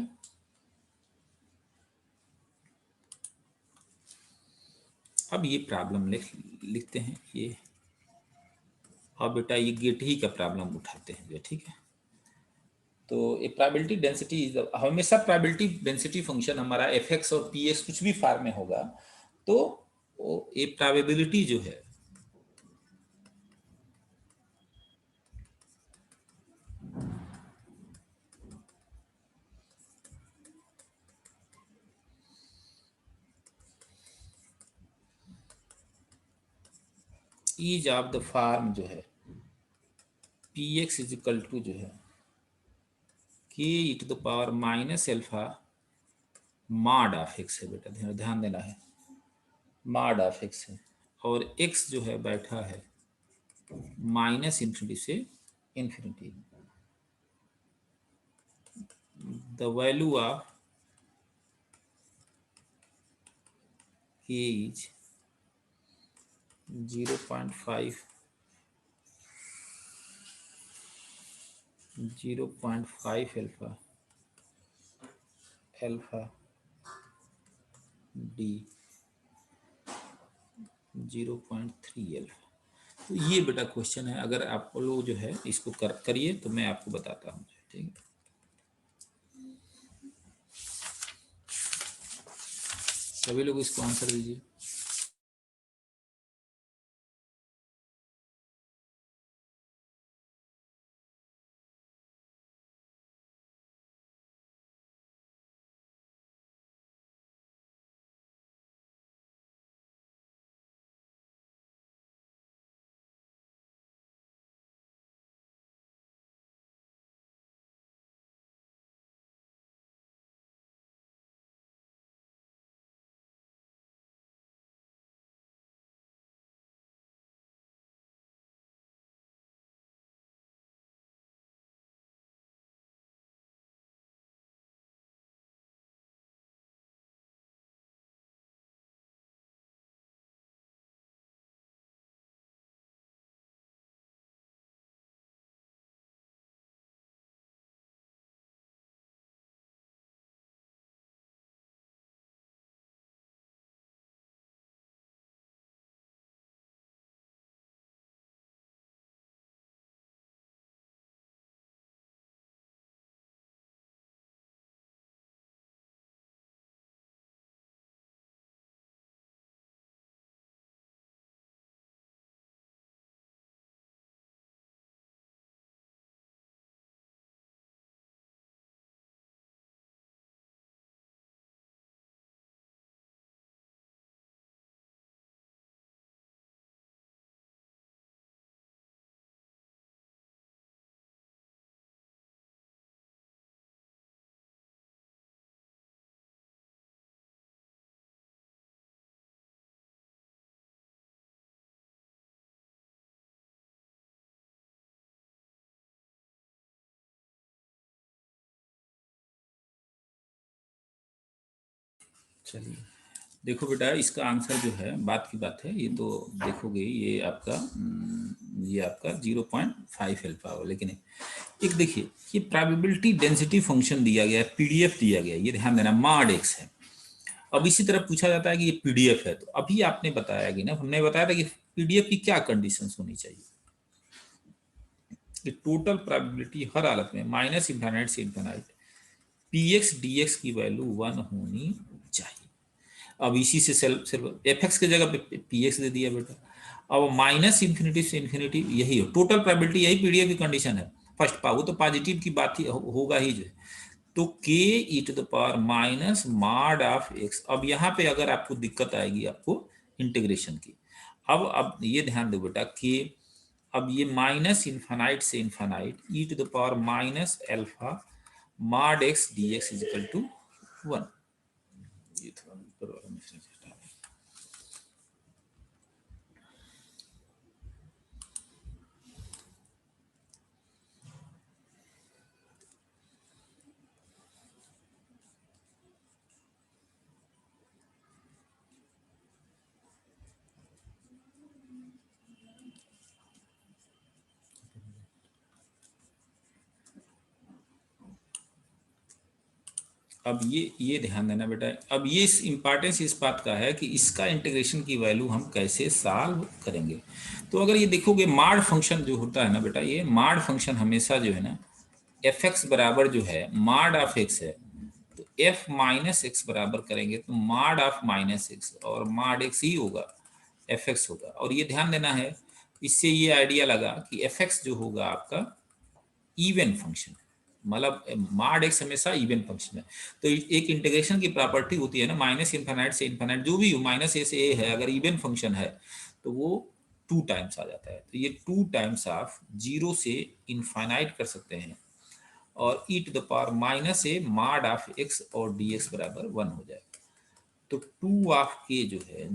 अब ये प्रॉब्लम लिखते हैं ये। और बेटा ये गेट ही का प्रॉब्लम उठाते हैं जो, ठीक है। तो ये प्रोबेबिलिटी डेंसिटी हमेशा प्रोबेबिलिटी डेंसिटी फंक्शन हमारा एफ एक्स और पी एक्स कुछ भी फॉर्म में होगा तो ये प्रोबेबिलिटी जो है ईज ऑफ द फॉर्म जो है P X is equal to जो है K E to the power minus alpha mod of X है। बेटा ध्यान देना है, मॉड ऑफ एक्स है और एक्स जो है बैठा है माइनस इंफिनिटी से इंफिनिटी। द वैल्यू ऑफ के is 0.5 alpha alpha D 0.3 alpha. तो ये बेटा क्वेश्चन है, अगर आप लोग जो है इसको करिए तो मैं आपको बताता हूँ, ठीक है। सभी लोग इसको आंसर दीजिए। चलिए देखो बेटा, इसका आंसर जो है, बात की बात है, ये तो देखोगे ये आपका 0.5 अल्फा हो, लेकिन एक देखिए ये प्रोबेबिलिटी डेंसिटी फंक्शन दिया गया है, पीडीएफ दिया गया है, ये ध्यान देना मॉड एक्स है। अब इसी तरह पूछा जाता है कि ये पीडीएफ है, तो अभी आपने बताया कि ना, हमने बताया था कि पीडीएफ की क्या कंडीशंस होनी चाहिए, कि टोटल प्रोबेबिलिटी हर हालत में माइनस इनफाइनाइट से infinite P x d x की वैल्यू 1 होनी चाहिए। अब इसी से सेल्फ एफ एक्स की जगह पे पी एक्स दे दिया बेटा। अब माइनस इन्फिनिटी से इन्फिनिटी यही हो, टोटल प्रोबेबिलिटी यही पीडीएफ की कंडीशन है। फर्स्ट पा वो तो पॉजिटिव की बात ही होगा ही जो है। तो K E to the power minus mod of X. अब यहाँ पे अगर आपको दिक्कत आएगी आपको इंटीग्रेशन की। अब ये ध्यान दो बेटा कि अब ये माइनस इन्फानाइट से infinite e to the power minus alpha mod x d x is equal to 1। ये थोड़ा ऊपर वाला मैसेज हटा दें। अब ये ध्यान देना बेटा, अब ये इस इंपॉर्टेंस इस बात का है कि इसका इंटीग्रेशन की वैल्यू हम कैसे सॉल्व करेंगे। तो अगर ये देखोगे मॉड फंक्शन जो होता है ना बेटा, ये मॉड फंक्शन हमेशा जो है ना एफ एक्स बराबर जो है मॉड ऑफ एक्स है, तो एफ माइनस एक्स बराबर करेंगे तो मॉड ऑफ माइनस एक्स और मॉड एक्स ही होगा, एफ एक्स होगा। और ये ध्यान देना है, इससे ये आइडिया लगा कि एफ एक्स जो होगा आपका इवन फंक्शन, मतलब मॉड एक्स हमेशा इवन फंक्शन है। तो एक इंटीग्रेशन की प्रॉपर्टी होती है ना, माइनस इनफाइनाइट से इनफाइनाइट जो भी हो, माइनस ए से ए है, अगर इवन फंक्शन है तो वो 2 टाइम्स आ जाता है। तो ये 2 टाइम्स आप 0 से इनफाइनाइट कर सकते हैं और E to the power minus a mod of X और डी एक्स बराबर 1 हो जाएगा। तो 2 ऑफ के जो है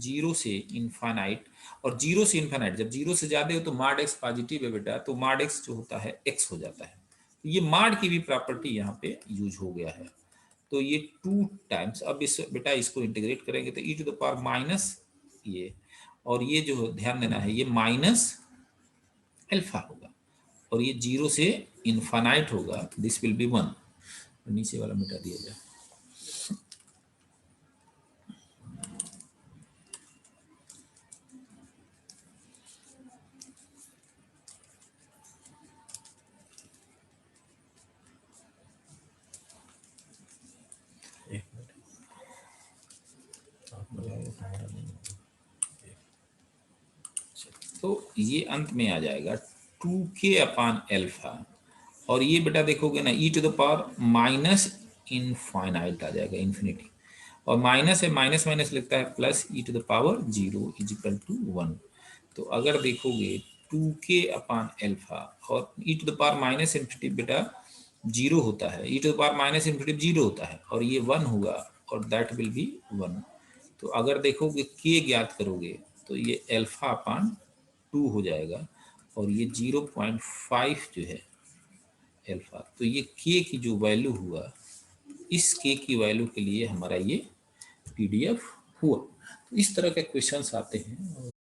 0 से इनफाइनाइट, और 0 से इनफाइनाइट जब 0 से ज्यादा हो तो मॉड एक्स पॉजिटिव है बेटा, तो मॉड एक्स जो होता है एक्स हो जाता है। तो ये मॉड की भी प्रॉपर्टी यहाँ पे यूज हो गया है। तो ये 2 टाइम्स, अब इस बेटा इसको इंटीग्रेट करेंगे तो ई टू द पावर माइनस ये, और ये जो ध्यान देना है ये माइनस अल्फा होगा, और ये 0 से इनफाइनाइट होगा, दिस विल बी 1। नीचे वाला मिटा दिया जाए। एक मिनट आप लगाओ हमारा नहीं होगा। तो ये अंत में आ जाएगा 2k अपान एल्फा, और ये बेटा देखोगे ना E to the power minus infinite आ जाएगा, इन्फिनिटी, और माइनस है, माइनस माइनस लिखता है plus E to the power 0 is equal to 1। तो अगर देखोगे 2k अपान एल्फा और E to the power minus infinity बेटा 0 होता है, E to the power minus infinity 0 होता है, और ये 1 होगा, और दैट विल बी 1। तो अगर देखोगे k ज्ञात करोगे तो ये एल्फा अपान 2 हो जाएगा, और ये 0.5 जो है एल्फा। तो ये k की जो वैल्यू हुआ, इस k की वैल्यू के लिए हमारा ये पीडीएफ हुआ। तो इस तरह के क्वेश्चंस आते हैं, और